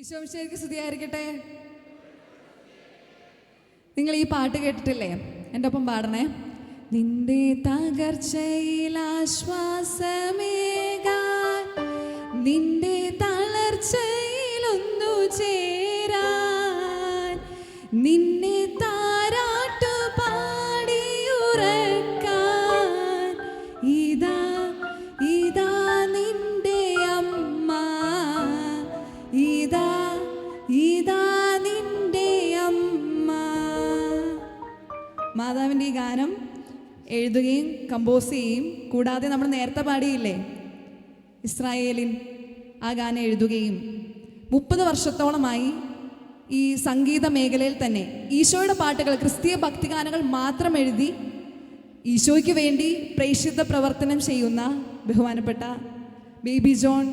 ഈശോമിശിഹായ്ക്ക് സ്തുതിയായിരിക്കട്ടെ. നിങ്ങൾ ഈ പാട്ട് കേട്ടിട്ടില്ലേ? എൻ്റെ ഒപ്പം പാടണേ. നിന്റെ തകർച്ചയിൽ ആശ്വാസമേകാൻ, നിന്റെ തളർച്ചയിലൊന്നു ചേരാൻ, നിന്നെ താരാട്ടു പാടിയുറക്കാൻ, ഇതാ ഇതാ നിന്റെ അമ്മ, ഇതാ ഇതാ നിന്റെ അമ്മ. മാതാവിൻ്റെ ഈ ഗാനം എഴുതുകയും കമ്പോസ് ചെയ്യുകയും കൂടാതെ നമ്മൾ നേരത്തെ പാടിയില്ലേ ഇസ്രായേലിൻ, ആ ഗാനം എഴുതുകയും 30 വർഷത്തോളമായി ഈ സംഗീത മേഖലയിൽ തന്നെ ഈശോയുടെ പാട്ടുകൾ, ക്രിസ്തീയ ഭക്തിഗാനങ്ങൾ മാത്രം എഴുതി ഈശോയ്ക്ക് വേണ്ടി പ്രേക്ഷിത പ്രവർത്തനം ചെയ്യുന്ന ബഹുമാനപ്പെട്ട ബേബി ജോൺ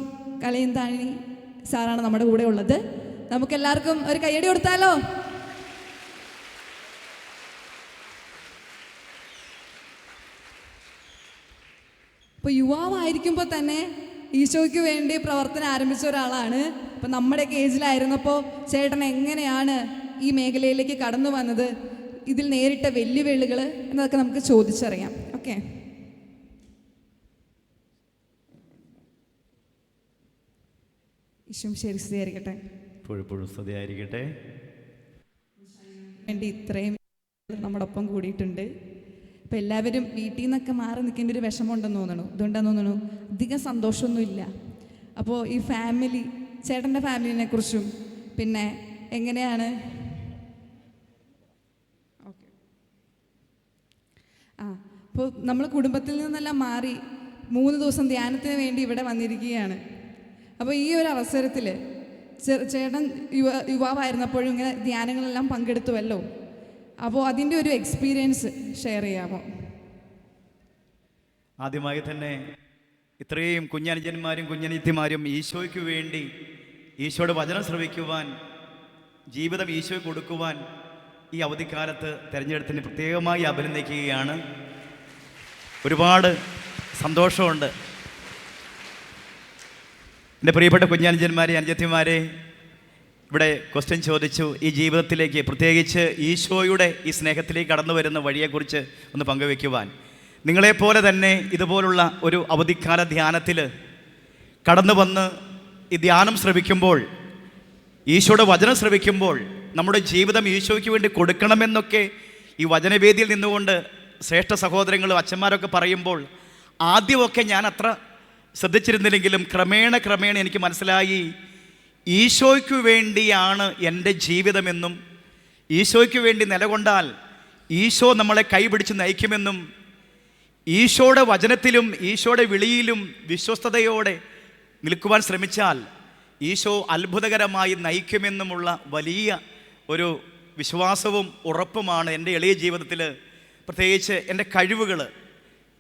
കലയന്താണി സാറാണ് നമ്മുടെ കൂടെ ഉള്ളത്. നമുക്കെല്ലാവർക്കും ഒരു കയ്യടി കൊടുത്താലോ? ഇപ്പോൾ യുവാവായിരിക്കുമ്പോൾ തന്നെ ഈശോയ്ക്ക് വേണ്ടി പ്രവർത്തനം ആരംഭിച്ച ഒരാളാണ്. അപ്പം നമ്മുടെയൊക്കെ ഏജിലായിരുന്നപ്പോൾ ചേട്ടൻ എങ്ങനെയാണ് ഈ മേഖലയിലേക്ക് കടന്നു വന്നത്, ഇതിൽ നേരിട്ട വെല്ലുവിളികൾ എന്നതൊക്കെ നമുക്ക് ചോദിച്ചറിയാം. ഓക്കെ, ഈശോ ശരി സ്തുതിയായിരിക്കട്ടെ. എപ്പോഴും സ്തുതിയായിരിക്കട്ടെ. വേണ്ടി ഇത്രയും നമ്മുടെ ഒപ്പം കൂടിയിട്ടുണ്ട്. അപ്പോൾ എല്ലാവരും വീട്ടിൽ നിന്നൊക്കെ മാറി നിൽക്കേണ്ട ഒരു വിഷമമുണ്ടെന്ന് തോന്നണു. ഇതുകൊണ്ടെന്ന് തോന്നണു അധികം സന്തോഷമൊന്നുമില്ല. അപ്പോൾ ഈ ഫാമിലി, ചേട്ടൻ്റെ ഫാമിലിനെ കുറിച്ചും പിന്നെ എങ്ങനെയാണ് അപ്പോൾ നമ്മൾ കുടുംബത്തിൽ നിന്നെല്ലാം മാറി 3 ദിവസം ധ്യാനത്തിന് വേണ്ടി ഇവിടെ വന്നിരിക്കുകയാണ്. അപ്പോൾ ഈ ഒരു അവസരത്തിൽ ചേട്ടൻ യുവാവായിരുന്നപ്പോഴും ഇങ്ങനെ ധ്യാനങ്ങളെല്ലാം പങ്കെടുത്തുവല്ലോ. അപ്പോൾ അതിൻ്റെ ഒരു എക്സ്പീരിയൻസ് ഷെയർ ചെയ്യാമോ? ആദ്യമായി തന്നെ ഇത്രയും കുഞ്ഞനുജന്മാരും കുഞ്ഞനിത്യമാരും ഈശോയ്ക്ക് വേണ്ടി, ഈശോയുടെ വചനം ശ്രവിക്കുവാൻ, ജീവിതം ഈശോയ്ക്ക് കൊടുക്കുവാൻ ഈ അവധിക്കാലത്ത് തിരഞ്ഞെടുത്തതിന് പ്രത്യേകമായി അഭിനന്ദിക്കുകയാണ്. ഒരുപാട് സന്തോഷമുണ്ട്. എൻ്റെ പ്രിയപ്പെട്ട കുഞ്ഞനുജന്മാരെ, അനുജത്തിമാരെ, ഇവിടെ ക്വസ്റ്റ്യൻ ചോദിച്ചു. ഈ ജീവിതത്തിലേക്ക്, പ്രത്യേകിച്ച് ഈശോയുടെ ഈ സ്നേഹത്തിലേക്ക് കടന്നു വരുന്ന വഴിയെക്കുറിച്ച് ഒന്ന് പങ്കുവെക്കുവാൻ. നിങ്ങളെപ്പോലെ തന്നെ ഇതുപോലുള്ള ഒരു അവധിക്കാല ധ്യാനത്തിൽ കടന്നു വന്ന് ഈ ധ്യാനം ശ്രവിക്കുമ്പോൾ, ഈശോയുടെ വചനം ശ്രവിക്കുമ്പോൾ നമ്മുടെ ജീവിതം ഈശോയ്ക്ക് വേണ്ടി കൊടുക്കണമെന്നൊക്കെ ഈ വചനവേദിയിൽ നിന്നുകൊണ്ട് ശ്രേഷ്ഠ സഹോദരങ്ങളും അച്ഛന്മാരൊക്കെ പറയുമ്പോൾ ആദ്യമൊക്കെ ഞാൻ അത്ര ശ്രദ്ധിച്ചിരുന്നില്ലെങ്കിലും ക്രമേണ എനിക്ക് മനസ്സിലായി, ഈശോയ്ക്ക് വേണ്ടിയാണ് എൻ്റെ ജീവിതമെന്നും, ഈശോയ്ക്ക് വേണ്ടി നിലകൊണ്ടാൽ ഈശോ നമ്മളെ കൈപിടിച്ച് നയിക്കുമെന്നും, ഈശോയുടെ വചനത്തിലും ഈശോയുടെ വിളിയിലും വിശ്വസ്തയോടെ നിൽക്കുവാൻ ശ്രമിച്ചാൽ ഈശോ അത്ഭുതകരമായി നയിക്കുമെന്നുമുള്ള വലിയ ഒരു വിശ്വാസവും ഉറപ്പുമാണ് എൻ്റെ എളിയ ജീവിതത്തിൽ. പ്രത്യേകിച്ച് എൻ്റെ കഴിവുകൾ,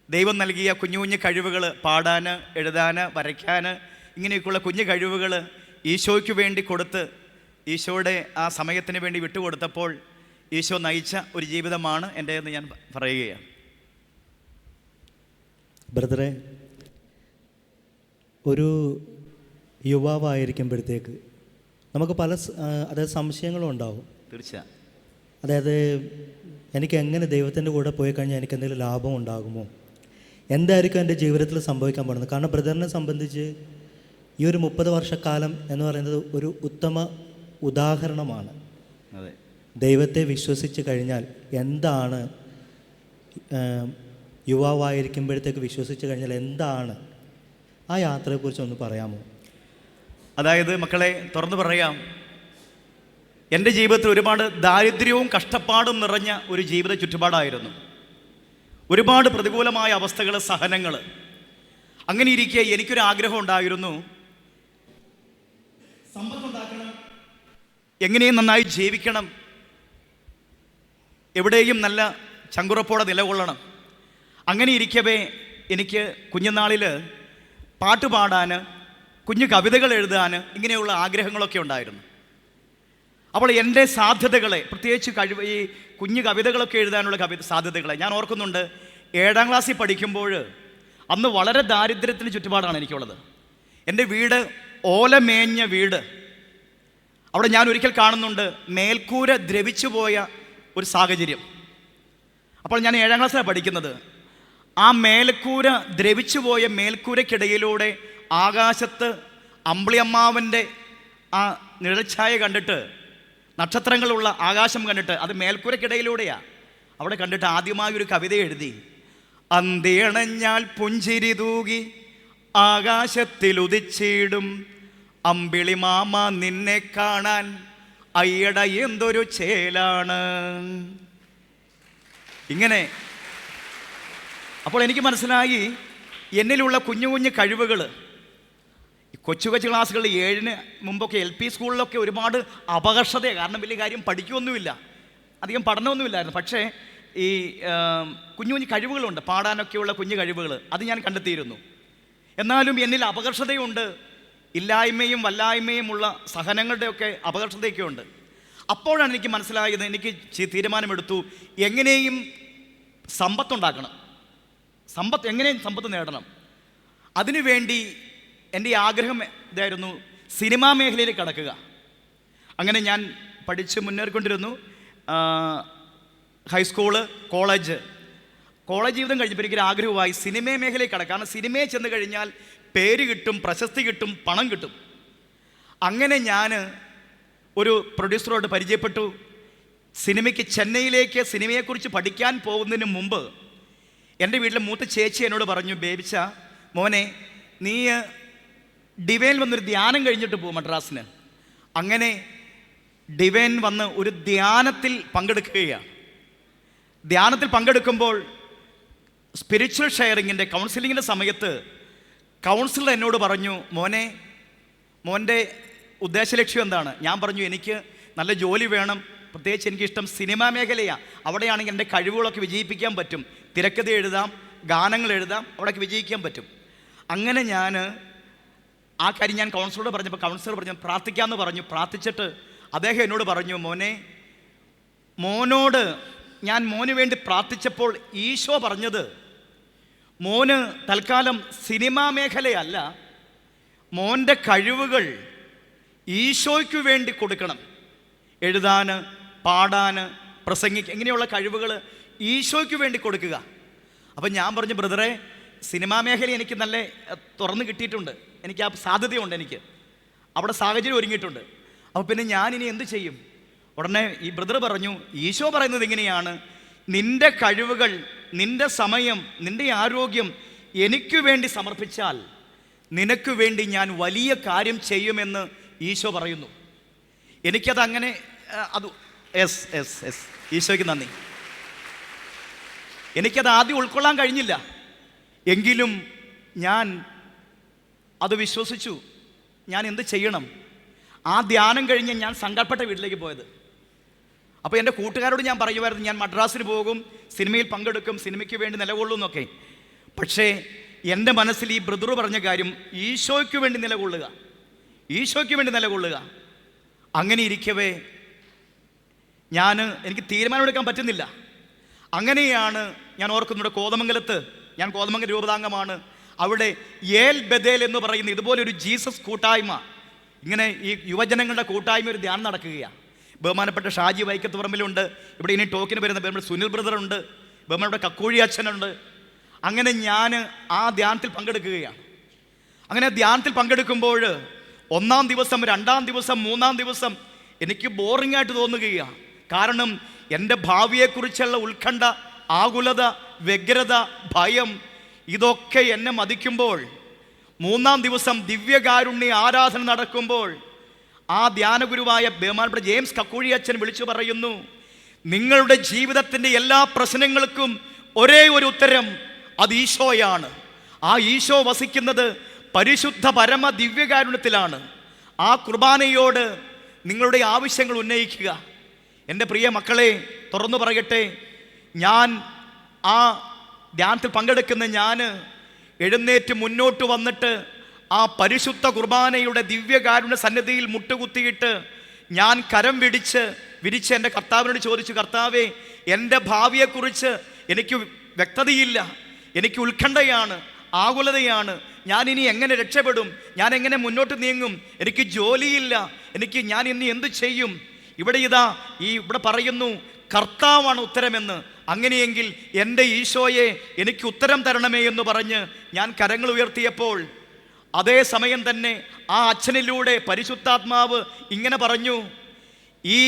ദൈവം നൽകിയ കുഞ്ഞു കുഞ്ഞു കഴിവുകൾ, പാടാൻ, എഴുതാൻ, വരയ്ക്കാൻ, ഇങ്ങനെയൊക്കെയുള്ള കുഞ്ഞു കഴിവുകൾ ഈശോയ്ക്ക് വേണ്ടി കൊടുത്ത്, ഈശോയുടെ ആ സമയത്തിന് വേണ്ടി വിട്ടുകൊടുത്തപ്പോൾ ഈശോ നയിച്ച ഒരു ജീവിതമാണ് എൻ്റെതെന്ന് ഞാൻ പറയുകയാണ്. ബ്രദറെ, ഒരു യുവാവായിരിക്കുമ്പോഴത്തേക്ക് നമുക്ക് പല അതായത് സംശയങ്ങളും ഉണ്ടാവും. തീർച്ചയായും. അതായത് എനിക്ക് എങ്ങനെ ദൈവത്തിൻ്റെ കൂടെ പോയി കഴിഞ്ഞാൽ എനിക്ക് എന്തെങ്കിലും ലാഭം ഉണ്ടാകുമോ, എന്തായിരിക്കും എൻ്റെ ജീവിതത്തിൽ സംഭവിക്കാൻ പോകുന്നത്? കാരണം ബ്രദറിനെ സംബന്ധിച്ച് ഈ ഒരു 30 വർഷക്കാലം എന്ന് പറയുന്നത് ഒരു ഉത്തമ ഉദാഹരണമാണ്. ദൈവത്തെ വിശ്വസിച്ച് കഴിഞ്ഞാൽ എന്താണ്, യുവാവായിരിക്കുമ്പോഴത്തേക്ക് വിശ്വസിച്ച് കഴിഞ്ഞാൽ എന്താണ്, ആ യാത്രയെക്കുറിച്ച് ഒന്ന് പറയാമോ? അതായത് മക്കളെ, തുറന്നു പറയാം, എൻ്റെ ജീവിതത്തിൽ ഒരുപാട് ദാരിദ്ര്യവും കഷ്ടപ്പാടും നിറഞ്ഞ ഒരു ജീവിത ചുറ്റുപാടായിരുന്നു. ഒരുപാട് പ്രതികൂലമായ അവസ്ഥകൾ, സഹനങ്ങൾ. അങ്ങനെ ഇരിക്കെ എനിക്കൊരു ആഗ്രഹം ഉണ്ടായിരുന്നു, സമ്പത്തുണ്ടാക്കണം, എങ്ങനെയും നന്നായി ജീവിക്കണം, എവിടെയും നല്ല ചങ്കുറപ്പോടെ നിലകൊള്ളണം. അങ്ങനെ ഇരിക്കവേ എനിക്ക് കുഞ്ഞുനാളിൽ പാട്ടുപാടാൻ, കുഞ്ഞു കവിതകൾ എഴുതാൻ, ഇങ്ങനെയുള്ള ആഗ്രഹങ്ങളൊക്കെ ഉണ്ടായിരുന്നു. അപ്പോൾ എൻ്റെ സാധ്യതകളെ, പ്രത്യേകിച്ച് ഈ കുഞ്ഞു കവിതകളൊക്കെ എഴുതാനുള്ള സാധ്യതകളെ ഞാൻ ഓർക്കുന്നുണ്ട്. 7ാം ക്ലാസ്സിൽ പഠിക്കുമ്പോൾ അന്ന് വളരെ ദാരിദ്ര്യത്തിന് ചുറ്റുപാടാണ് എനിക്കുള്ളത്. എൻ്റെ വീട് ഓലമേഞ്ഞ വീട്, അവിടെ ഞാൻ ഒരിക്കൽ കാണുന്നുണ്ട് മേൽക്കൂര ദ്രവിച്ചു പോയ ഒരു സാഹചര്യം. അപ്പോൾ ഞാൻ 7ാം ക്ലാസ്സിലാണ് പഠിക്കുന്നത്. ആ മേൽക്കൂര ദ്രവിച്ചു പോയ മേൽക്കൂരയ്ക്കിടയിലൂടെ ആകാശത്ത് അമ്പിളിയമ്മാവൻ്റെ ആ നിഴൽഛായ കണ്ടിട്ട്, നക്ഷത്രങ്ങളുള്ള ആകാശം കണ്ടിട്ട്, അത് മേൽക്കൂരയ്ക്കിടയിലൂടെയാണ്. അവിടെ കണ്ടിട്ട് ആദ്യമായി ഒരു കവിത എഴുതി. അന്തിയണഞ്ഞാൽ പുഞ്ചിരി തൂകി ആകാശത്തിൽ ഉദിച്ചിടും അമ്പിളി മാമ നിന്നെ കാണാൻ അയ്യട എന്തൊരു ചേലാണ്. ഇങ്ങനെ. അപ്പോൾ എനിക്ക് മനസ്സിലായി എന്നിലുള്ള കുഞ്ഞു കുഞ്ഞു കഴിവുകൾ. കൊച്ചു കൊച്ചു ക്ലാസ്സുകളിൽ 7ന് മുമ്പൊക്കെ LP സ്കൂളിലൊക്കെ ഒരുപാട് അപകർഷതയാണ്. കാരണം വലിയ കാര്യം പഠിക്കുകയൊന്നുമില്ല, അധികം പഠനമൊന്നുമില്ലായിരുന്നു. പക്ഷേ ഈ കുഞ്ഞു കുഞ്ഞു കഴിവുകളുണ്ട്, പാടാനൊക്കെയുള്ള കുഞ്ഞു കഴിവുകൾ, അത് ഞാൻ കണ്ടെത്തിയിരുന്നു. എന്നാലും എന്നിൽ അപകർഷതയുണ്ട്, ഇല്ലായ്മയും വല്ലായ്മയുമുള്ള സഹനങ്ങളുടെയൊക്കെ അപകർഷതയൊക്കെ ഉണ്ട്. അപ്പോഴാണ് എനിക്ക് മനസ്സിലായത്, എനിക്ക് തീരുമാനമെടുത്തു എങ്ങനെയും സമ്പത്തുണ്ടാക്കണം, എങ്ങനെയും സമ്പത്ത് നേടണം. അതിനുവേണ്ടി എൻ്റെ ആഗ്രഹം ഇതായിരുന്നു, സിനിമാ മേഖലയിലേക്ക് കടക്കുക. അങ്ങനെ ഞാൻ പഠിച്ച് മുന്നേറിക്കൊണ്ടിരുന്നു. ഹൈസ്കൂള്, കോളേജ് ജീവിതം കഴിഞ്ഞപ്പോൾ എനിക്കൊരു ആഗ്രഹമായി സിനിമ മേഖലയിൽ കടക്കാം. കാരണം സിനിമയിൽ ചെന്ന് കഴിഞ്ഞാൽ പേര് കിട്ടും, പ്രശസ്തി കിട്ടും, പണം കിട്ടും. അങ്ങനെ ഞാൻ ഒരു പ്രൊഡ്യൂസറോട് പരിചയപ്പെട്ടു. സിനിമയ്ക്ക് ചെന്നൈയിലേക്ക് സിനിമയെക്കുറിച്ച് പഠിക്കാൻ പോകുന്നതിന് മുമ്പ് എൻ്റെ വീട്ടിലെ മൂത്ത ചേച്ചി എന്നോട് പറഞ്ഞു, ബേബിച്ച മോനെ, നീ ഡിവൈൻ വന്നൊരു ധ്യാനം കഴിഞ്ഞിട്ട് പോകും മദ്രാസിന്. അങ്ങനെ ഡിവൈൻ വന്ന് ഒരു ധ്യാനത്തിൽ പങ്കെടുക്കുകയാണ്. ധ്യാനത്തിൽ പങ്കെടുക്കുമ്പോൾ സ്പിരിച്വൽ ഷെയറിങ്ങിൻ്റെ കൗൺസിലിങ്ങിൻ്റെ സമയത്ത് കൗൺസിലർ എന്നോട് പറഞ്ഞു, മോൻ്റെ ഉദ്ദേശലക്ഷ്യം എന്താണ്? ഞാൻ പറഞ്ഞു, എനിക്ക് നല്ല ജോലി വേണം, പ്രത്യേകിച്ച് എനിക്കിഷ്ടം സിനിമാ മേഖലയാണ്. അവിടെയാണെങ്കിൽ എൻ്റെ കഴിവുകളൊക്കെ വിജയിപ്പിക്കാൻ പറ്റും, തിരക്കഥ എഴുതാം, ഗാനങ്ങൾ എഴുതാം, അവിടെയൊക്കെ വിജയിക്കാൻ പറ്റും. അങ്ങനെ ഞാൻ ആ കാര്യം ഞാൻ കൗൺസിലറോട് പറഞ്ഞപ്പോൾ കൗൺസിലർ പറഞ്ഞു പ്രാർത്ഥിക്കാമെന്ന് പറഞ്ഞു. പ്രാർത്ഥിച്ചിട്ട് അദ്ദേഹം എന്നോട് പറഞ്ഞു, മോനോട് ഞാൻ മോന് വേണ്ടി പ്രാർത്ഥിച്ചപ്പോൾ ഈശോ പറഞ്ഞത്, മോന് തൽക്കാലം സിനിമാ മേഖലയല്ല, മോൻ്റെ കഴിവുകൾ ഈശോയ്ക്ക് വേണ്ടി കൊടുക്കണം. എഴുതാൻ, പാടാൻ, പ്രസംഗിക്കുക, ഇങ്ങനെയുള്ള കഴിവുകൾ ഈശോയ്ക്ക് വേണ്ടി കൊടുക്കുക. അപ്പം ഞാൻ പറഞ്ഞു, ബ്രദറെ, സിനിമാ മേഖല എനിക്ക് നല്ല തുറന്ന് കിട്ടിയിട്ടുണ്ട്, എനിക്ക് ആ സാധ്യതയുണ്ട്, എനിക്ക് അവിടെ സാഹചര്യം ഒരുങ്ങിയിട്ടുണ്ട്. അപ്പോൾ പിന്നെ ഞാനിനി എന്ത് ചെയ്യും? ഉടനെ ഈ ബ്രദർ പറഞ്ഞു, ഈശോ പറയുന്നത് ഇങ്ങനെയാണ്, നിൻ്റെ കഴിവുകൾ, നിൻ്റെ സമയം, നിൻ്റെ ആരോഗ്യം എനിക്ക് വേണ്ടി സമർപ്പിച്ചാൽ നിനക്ക് വേണ്ടി ഞാൻ വലിയ കാര്യം ചെയ്യുമെന്ന് ഈശോ പറയുന്നു. എനിക്കത് അങ്ങനെ ഈശോയ്ക്ക് നന്ദി. എനിക്കത് ആദ്യം ഉൾക്കൊള്ളാൻ കഴിഞ്ഞില്ല, എങ്കിലും ഞാൻ അത് വിശ്വസിച്ചു. ഞാൻ എന്ത് ചെയ്യണം? ആ ധ്യാനം കഴിഞ്ഞ് ഞാൻ സങ്കല്പപ്പെട്ട വീട്ടിലേക്ക് പോയത്. അപ്പോൾ എൻ്റെ കൂട്ടുകാരോട് ഞാൻ പറയുമായിരുന്നു, ഞാൻ മദ്രാസിന് പോകും, സിനിമയിൽ പങ്കെടുക്കും, സിനിമയ്ക്ക് വേണ്ടി നിലകൊള്ളും എന്നൊക്കെ. പക്ഷേ എൻ്റെ മനസ്സിൽ ഈ ബ്രദർ പറഞ്ഞ കാര്യം, ഈശോയ്ക്ക് വേണ്ടി നിലകൊള്ളുക, ഈശോയ്ക്ക് വേണ്ടി നിലകൊള്ളുക. അങ്ങനെ ഇരിക്കവേ എനിക്ക് തീരുമാനമെടുക്കാൻ പറ്റുന്നില്ല. അങ്ങനെയാണ് ഞാൻ ഓർക്കുന്നുണ്ട്, ഞാൻ കോതമംഗലം രൂപതാംഗമാണ്. അവിടെ യേൽ ബദേൽ എന്ന് പറയുന്ന ഇതുപോലൊരു ജീസസ് കൂട്ടായ്മ, ഇങ്ങനെ ഈ യുവജനങ്ങളുടെ കൂട്ടായ്മ ഒരു ധ്യാനം നടക്കുകയാണ്. ബഹുമാനപ്പെട്ട ഷാജി വൈക്കത്ത് പറമ്പിലുണ്ട്, ഇവിടെ ഇനി ടോക്കിന് വരുന്ന ബഹുമാനപ്പെട്ട സുനിൽ ബ്രദറുണ്ട്, ബഹുമാനപ്പെട്ട കക്കൂഴി അച്ഛനുണ്ട്. അങ്ങനെ ഞാൻ ആ ധ്യാനത്തിൽ പങ്കെടുക്കുകയാണ്. അങ്ങനെ ധ്യാനത്തിൽ പങ്കെടുക്കുമ്പോൾ 1-ാം ദിവസം, 2-ാം ദിവസം, 3-ാം ദിവസം എനിക്ക് ബോറിംഗ് ആയിട്ട് തോന്നുകയാണ്. കാരണം എൻ്റെ ഭാവിയെക്കുറിച്ചുള്ള ഉത്കണ്ഠ, ആകുലത, വ്യഗ്രത, ഭയം, ഇതൊക്കെ എന്നെ മതിക്കുമ്പോൾ 3-ാം ദിവസം ദിവ്യകാരുണ്യ ആരാധന നടക്കുമ്പോൾ ആ ധ്യാനഗുരുവായ ബഹുമാനപ്പെട്ട ജെയിംസ് കക്കൂഴി അച്ഛൻ വിളിച്ചു പറയുന്നു, നിങ്ങളുടെ ജീവിതത്തിൻ്റെ എല്ലാ പ്രശ്നങ്ങൾക്കും ഒരേ ഒരു ഉത്തരം, അത് ഈശോയാണ്. ആ ഈശോ വസിക്കുന്നത് പരിശുദ്ധ പരമ ദിവ്യകാരുണ്യത്തിലാണ്. ആ കുർബാനയോട് നിങ്ങളുടെ ആവശ്യങ്ങൾ ഉന്നയിക്കുക. എൻ്റെ പ്രിയ മക്കളെ, തുറന്നു പറയട്ടെ, ഞാൻ ആ ധ്യാനത്തിൽ പങ്കെടുക്കുന്ന ഞാൻ എഴുന്നേറ്റ് മുന്നോട്ട് വന്നിട്ട് ആ പരിശുദ്ധ കുർബാനയുടെ ദിവ്യകാരുണ്യ സന്നിധിയിൽ മുട്ടുകുത്തിയിട്ട് ഞാൻ കരം വിരിച്ച് എൻ്റെ കർത്താവിനോട് ചോദിച്ചു, കർത്താവേ, എൻ്റെ ഭാവിയെക്കുറിച്ച് എനിക്ക് വ്യക്തതയില്ല, എനിക്ക് ഉത്കണ്ഠയാണ്, ആകുലതയാണ്, ഞാനിനി എങ്ങനെ രക്ഷപ്പെടും, ഞാൻ എങ്ങനെ മുന്നോട്ട് നീങ്ങും, എനിക്ക് ജോലിയില്ല, ഞാൻ ഇനി എന്ത് ചെയ്യും? ഇവിടെ പറയുന്നു കർത്താവാണ് ഉത്തരമെന്ന്. അങ്ങനെയെങ്കിൽ എൻ്റെ ഈശോയെ എനിക്ക് ഉത്തരം തരണമേ എന്ന് പറഞ്ഞ് ഞാൻ കരങ്ങൾ ഉയർത്തിയപ്പോൾ അതേ സമയം തന്നെ ആ അച്ഛനിലൂടെ പരിശുദ്ധാത്മാവ് ഇങ്ങനെ പറഞ്ഞു, ഈ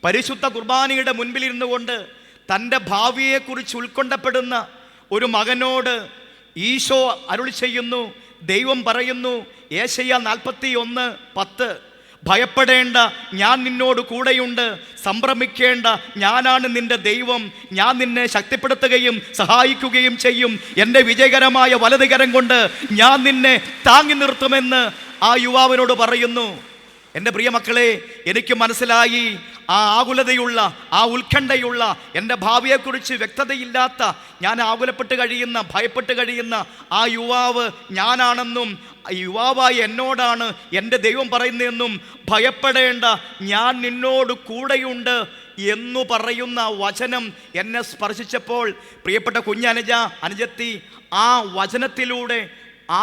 പരിശുദ്ധ കുർബാനയുടെ മുൻപിലിരുന്നു കൊണ്ട് തൻ്റെ ഭാവിയെക്കുറിച്ച് ഉൾക്കൊണ്ടപ്പെടുന്ന ഒരു മകനോട് ഈശോ അരുളി ചെയ്യുന്നു, ദൈവം പറയുന്നു, യേശയ്യാ 41:10, ഭയപ്പെടേണ്ട, ഞാൻ നിന്നോട് കൂടെയുണ്ട്, സംഭ്രമിക്കേണ്ട, ഞാനാണ് നിന്റെ ദൈവം, ഞാൻ നിന്നെ ശക്തിപ്പെടുത്തുകയും സഹായിക്കുകയും ചെയ്യും, എൻ്റെ വിജയകരമായ വലതുകരം കൊണ്ട് ഞാൻ നിന്നെ താങ്ങി നിർത്തുമെന്ന് ആ യുവാവിനോട് പറയുന്നു. എൻ്റെ പ്രിയ മക്കളെ, എനിക്ക് മനസ്സിലായി ആ ആകുലതയുള്ള, ആ ഉത്കണ്ഠയുള്ള, എൻ്റെ ഭാവിയെക്കുറിച്ച് വ്യക്തതയില്ലാത്ത, ഞാൻ ആകുലപ്പെട്ട് കഴിയുന്ന, ഭയപ്പെട്ട് കഴിയുന്ന ആ യുവാവ് ഞാനാണെന്നും യുവാവായി എന്നോടാണ് എൻ്റെ ദൈവം പറയുന്നതെന്നും, ഭയപ്പെടേണ്ട, ഞാൻ നിന്നോട് കൂടെയുണ്ട് എന്നു പറയുന്ന വചനം എന്നെ സ്പർശിച്ചപ്പോൾ പ്രിയപ്പെട്ട അനുജത്തി, ആ വചനത്തിലൂടെ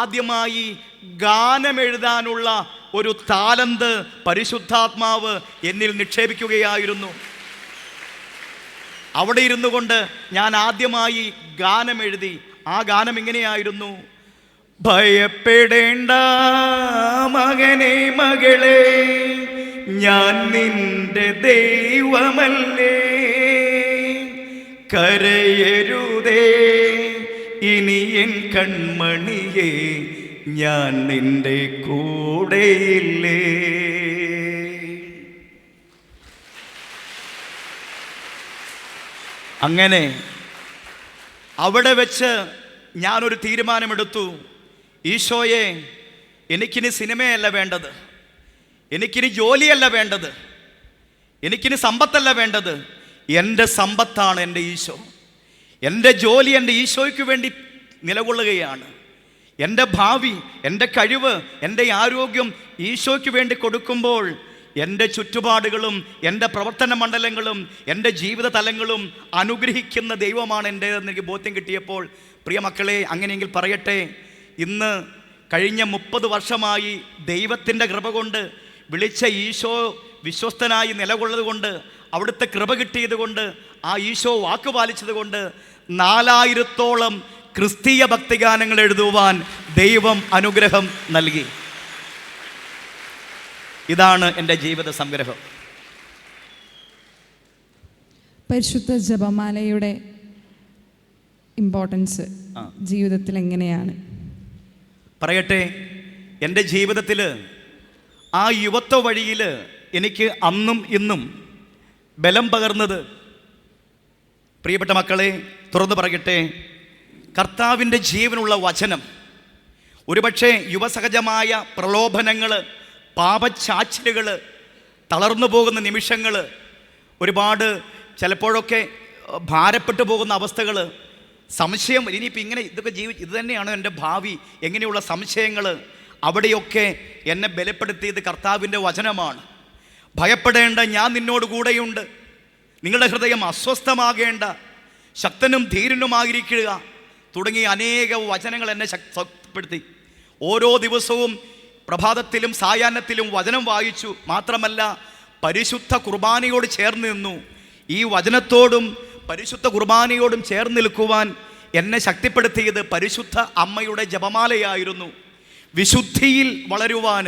ആദ്യമായി ഗാനമെഴുതാനുള്ള ഒരു താലന്ത് പരിശുദ്ധാത്മാവ് എന്നിൽ നിക്ഷേപിക്കുകയായിരുന്നു. അവിടെ ഇരുന്നു കൊണ്ട് ഞാൻ ആദ്യമായി ഗാനമെഴുതി. ആ ഗാനം ഇങ്ങനെയായിരുന്നു: ഭയപ്പെടേണ്ട മകനെ മകളെ, ഞാൻ നിന്റെ ദൈവമല്ലേ, കരയരുതേ ഇനി എൻ കൺമണിയേ, ഞാൻ നിന്റെ കൂടെയില്ലേ. അങ്ങനെ അവിടെ വെച്ച് ഞാനൊരു തീരുമാനമെടുത്തു. ഈശോയെ, എനിക്കിനി സിനിമയല്ല വേണ്ടത്, എനിക്കിനി ജോലിയല്ല വേണ്ടത്, എനിക്കിനി സമ്പത്തല്ല വേണ്ടത്. എൻ്റെ സമ്പത്താണ് എൻ്റെ ഈശോ. എൻ്റെ ജോലി എൻ്റെ ഈശോയ്ക്ക് വേണ്ടി നിലകൊള്ളുകയാണ്. എൻ്റെ ഭാവി, എൻ്റെ കഴിവ്, എൻ്റെ ആരോഗ്യം ഈശോയ്ക്ക് വേണ്ടി കൊടുക്കുമ്പോൾ എൻ്റെ ചുറ്റുപാടുകളും എൻ്റെ പ്രവർത്തന മണ്ഡലങ്ങളും എൻ്റെ ജീവിത തലങ്ങളും അനുഗ്രഹിക്കുന്ന ദൈവമാണ് എൻ്റേതെന്ന് എനിക്ക് ബോധ്യം കിട്ടിയപ്പോൾ, പ്രിയ മക്കളെ, അങ്ങനെയെങ്കിൽ പറയട്ടെ, ഇന്ന് കഴിഞ്ഞ 30 വർഷമായി ദൈവത്തിൻ്റെ കൃപ കൊണ്ട് വിളിച്ച ഈശോ വിശ്വസ്തനായി നിലകൊള്ളത് കൊണ്ട്, അവിടുത്തെ കൃപ കിട്ടിയത് കൊണ്ട്, ആ ഈശോ വാക്ക് പാലിച്ചത് കൊണ്ട് 4000-ഓളം ക്രിസ്തീയ ഭക്തിഗാനങ്ങൾ എഴുതുവാൻ ദൈവം അനുഗ്രഹം നൽകി. ഇതാണ് എൻ്റെ ജീവിത സംഗ്രഹം. പരിശുദ്ധ ജപമാലയുടെ ഇമ്പോർട്ടൻസ് ജീവിതത്തിൽ എങ്ങനെയാണ്? പറയട്ടെ, എൻ്റെ ജീവിതത്തിൽ ആ യുവത്വ വഴിയിൽ എനിക്ക് അന്നും ഇന്നും ബലം പകർന്നത്, പ്രിയപ്പെട്ട മക്കളെ, തുറന്നു പറയട്ടെ, കർത്താവിൻ്റെ ജീവനുള്ള വചനം. ഒരുപക്ഷെ യുവസഹജമായ പ്രലോഭനങ്ങൾ, പാപച്ചാച്ചിലുകൾ, തളർന്നു പോകുന്ന നിമിഷങ്ങൾ, ഒരുപാട് ചിലപ്പോഴൊക്കെ ഭാരപ്പെട്ടു പോകുന്ന അവസ്ഥകൾ, സംശയം, ഇനിയിപ്പോൾ ഇങ്ങനെ ഇതൊക്കെ ഇത് തന്നെയാണോ എൻ്റെ ഭാവി, എങ്ങനെയുള്ള സംശയങ്ങൾ, അവിടെയൊക്കെ എന്നെ ബലപ്പെടുത്തിയത് കർത്താവിൻ്റെ വചനമാണ്. ഭയപ്പെടേണ്ട, ഞാൻ നിന്നോട് കൂടെയുണ്ട്, നിങ്ങളുടെ ഹൃദയം അസ്വസ്ഥമാകേണ്ട, ശക്തനും ധീരനുമായിരിക്കുക തുടങ്ങിയ അനേക വചനങ്ങൾ എന്നെ ശക്തിപ്പെടുത്തി. ഓരോ ദിവസവും പ്രഭാതത്തിലും സായാഹ്നത്തിലും വചനം വായിച്ചു. മാത്രമല്ല, പരിശുദ്ധ കുർബാനയോട് ചേർന്ന് നിന്നു. ഈ വചനത്തോടും പരിശുദ്ധ കുർബാനയോടും ചേർന്ന് നിൽക്കുവാൻ എന്നെ ശക്തിപ്പെടുത്തിയത് പരിശുദ്ധ അമ്മയുടെ ജപമാലയായിരുന്നു. വിശുദ്ധിയിൽ വളരുവാൻ,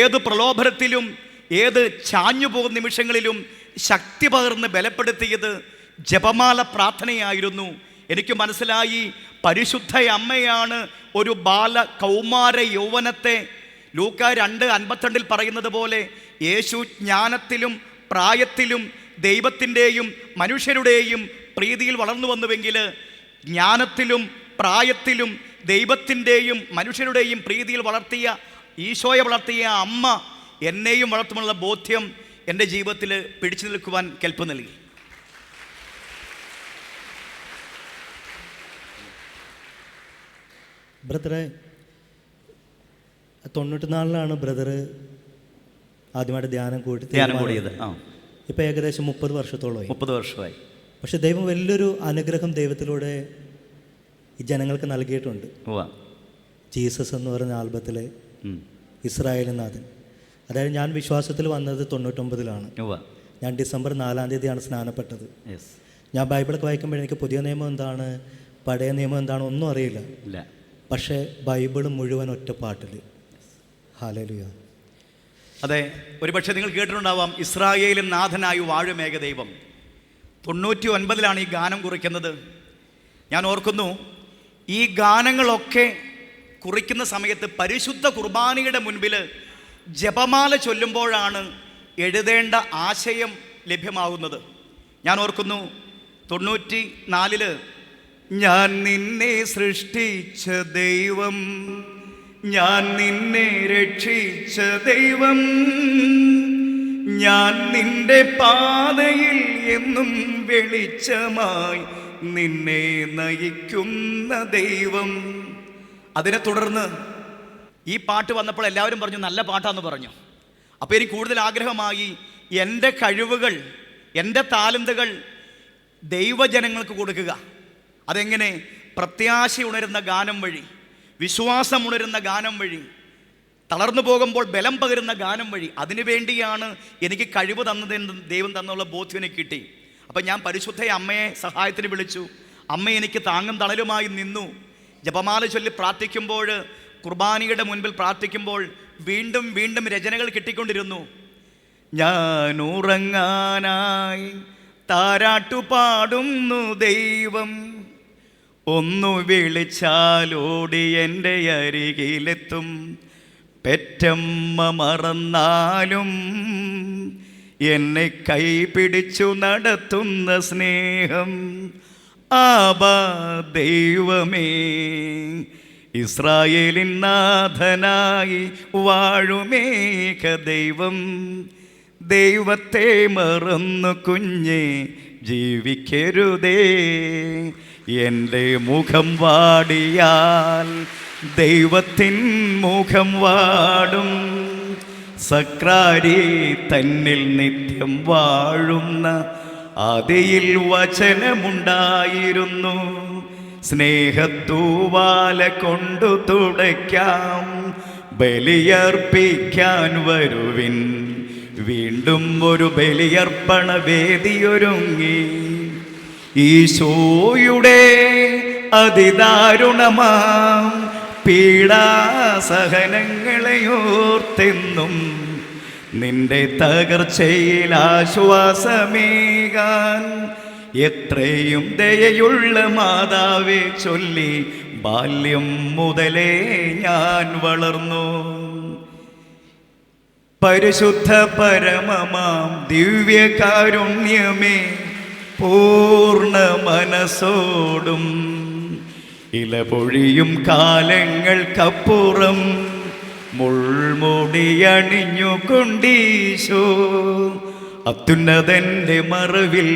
ഏത് പ്രലോഭനത്തിലും ഏത് ചാഞ്ഞു പോകുന്ന നിമിഷങ്ങളിലും ശക്തി പകർന്ന് ബലപ്പെടുത്തിയത് ജപമാല പ്രാർത്ഥനയായിരുന്നു. എനിക്ക് മനസ്സിലായി, പരിശുദ്ധ അമ്മയാണ് ഒരു ബാല കൗമാര യൗവനത്തെ ലൂക്കാ 2:52 പറയുന്നത് പോലെ യേശു ജ്ഞാനത്തിലും പ്രായത്തിലും ദൈവത്തിൻ്റെയും മനുഷ്യരുടെയും പ്രീതിയിൽ വളർന്നു വന്നുവെങ്കിൽ, ജ്ഞാനത്തിലും പ്രായത്തിലും ദൈവത്തിൻ്റെയും മനുഷ്യരുടെയും പ്രീതിയിൽ വളർത്തിയ ഈശോയെ വളർത്തിയ അമ്മ എന്നെയും വളർത്തുമെന്നുള്ള ബോധ്യം എൻ്റെ ജീവിതത്തിൽ പിടിച്ചു നിൽക്കുവാൻ കെൽപ്പ് നൽകി. ബ്രദറെ, 94-ലാണ് ബ്രദർ ആദ്യമായിട്ട് ധ്യാനം കൂടിയത്. ഇപ്പം ഏകദേശം 30 വർഷത്തോളമായി. 30 വർഷമായി. പക്ഷെ ദൈവം വലിയൊരു അനുഗ്രഹം ദൈവത്തിലൂടെ ഈ ജനങ്ങൾക്ക് നൽകിയിട്ടുണ്ട്. ജീസസ് എന്ന് പറയുന്ന ആൽബത്തിലെ ഇസ്രായേൽ നാഥൻ. അതായത് ഞാൻ വിശ്വാസത്തിൽ വന്നത് 99-ലാണ്. ഞാൻ ഡിസംബർ 4-ാം തീയതിയാണ് സ്നാനപ്പെട്ടത്. ഞാൻ ബൈബിളൊക്കെ വായിക്കുമ്പോൾ എനിക്ക് പുതിയ നിയമം എന്താണ്, പഴയ നിയമം എന്താണ് ഒന്നും അറിയില്ല. പക്ഷേ ബൈബിൾ മുഴുവൻ ഒറ്റ പാട്ടിൽ. ഹല്ലേലൂയ. അതെ, ഒരുപക്ഷെ നിങ്ങൾ കേട്ടിട്ടുണ്ടാവാം, ഇസ്രായേലിൻ നാഥനായി വാഴും ഏകദൈവം. 99-ലാണ് ഈ ഗാനം കുറിക്കുന്നത്. ഞാൻ ഓർക്കുന്നു, ഈ ഗാനങ്ങളൊക്കെ കുറിക്കുന്ന സമയത്ത് പരിശുദ്ധ കുർബാനയുടെ മുൻപിൽ ജപമാല ചൊല്ലുമ്പോഴാണ് എഴുതേണ്ട ആശയം ലഭ്യമാകുന്നത്. ഞാൻ ഓർക്കുന്നു, 94-ല് ഞാൻ നിന്നെ സൃഷ്ടിച്ച ദൈവം, ഞാൻ നിന്നെ രക്ഷിച്ച ദൈവം, ഞാൻ നിന്റെ പാതയിൽ എന്നും വെളിച്ചമായി നിന്നെ നയിക്കുന്ന ദൈവം. അതിനെ തുടർന്ന് ഈ പാട്ട് വന്നപ്പോൾ എല്ലാവരും പറഞ്ഞു നല്ല പാട്ടാന്ന് പറഞ്ഞു. അപ്പോൾ എനിക്ക് കൂടുതൽ ആഗ്രഹമായി എൻ്റെ കഴിവുകൾ, എൻ്റെ താലന്തുകൾ ദൈവജനങ്ങൾക്ക് കൊടുക്കുക. അതെങ്ങനെ? പ്രത്യാശ ഉണരുന്ന ഗാനം വഴി, വിശ്വാസം ഉണരുന്ന ഗാനം വഴി, തളർന്നു പോകുമ്പോൾ ബലം പകരുന്ന ഗാനം വഴി. അതിനുവേണ്ടിയാണ് എനിക്ക് കഴിവ് തന്നതെന്ന് ദൈവം തന്നുള്ള ബോധ്യം എനിക്ക് കിട്ടി. അപ്പം ഞാൻ പരിശുദ്ധ അമ്മയെ സഹായത്തിന് വിളിച്ചു. അമ്മ എനിക്ക് താങ്ങും തണലുമായി നിന്നു. ജപമാല ചൊല്ലി പ്രാർത്ഥിക്കുമ്പോൾ, കുർബാനയുടെ മുൻപിൽ പ്രാർത്ഥിക്കുമ്പോൾ വീണ്ടും വീണ്ടും രചനകൾ കിട്ടിക്കൊണ്ടിരുന്നു. ഞാൻ ഉറങ്ങാനായി താരാട്ടുപാടുന്നു ദൈവം, ഒന്നു വിളിച്ചാലോടി എൻ്റെ അരികിലെത്തും, പെറ്റമ്മ മറന്നാലും എന്നെ കൈപിടിച്ചു നടത്തുന്ന സ്നേഹം. ആബാ ദൈവമേ, ഇസ്രായേലിൻ നാഥനായി വാഴുമേക ദൈവം, ദൈവത്തെ മറന്നു കുഞ്ഞെ ജീവിക്കരുതേ. എൻ്റെ മുഖം വാടിയാൽ ദൈവത്തിൻ മുഖം വാടും, സക്രാരി തന്നിൽ നിത്യം വാഴുന്ന ആദിയിൽ വചനമുണ്ടായിരുന്നു. സ്നേഹത്തൂവാല കൊണ്ടു തുടയ്ക്കാം, ബലിയർപ്പിക്കാൻ വരുവിൻ, വീണ്ടും ഒരു ബലിയർപ്പണ വേദിയൊരുങ്ങി. ഈശോയുടെ അതിദാരുണമാം പീഡാസഹനങ്ങളെയോർത്തെന്നും നിന്റെ തകർച്ചയിൽ ആശ്വാസമേകാൻ എത്രയും ദയയുള്ള മാതാവേ ചൊല്ലി ബാല്യം മുതലേ ഞാൻ വളർന്നു. പരിശുദ്ധ പരമമാം ദിവ്യകാരുണ്യമേ, പൂർണ്ണ മനസ്സോടും ഇലപൊഴിയും കാലങ്ങൾക്കപ്പുറം മുൾമുടിയണിഞ്ഞു കൊണ്ടീശോ അത്യുന്നതൻ്റെ മറവിൽ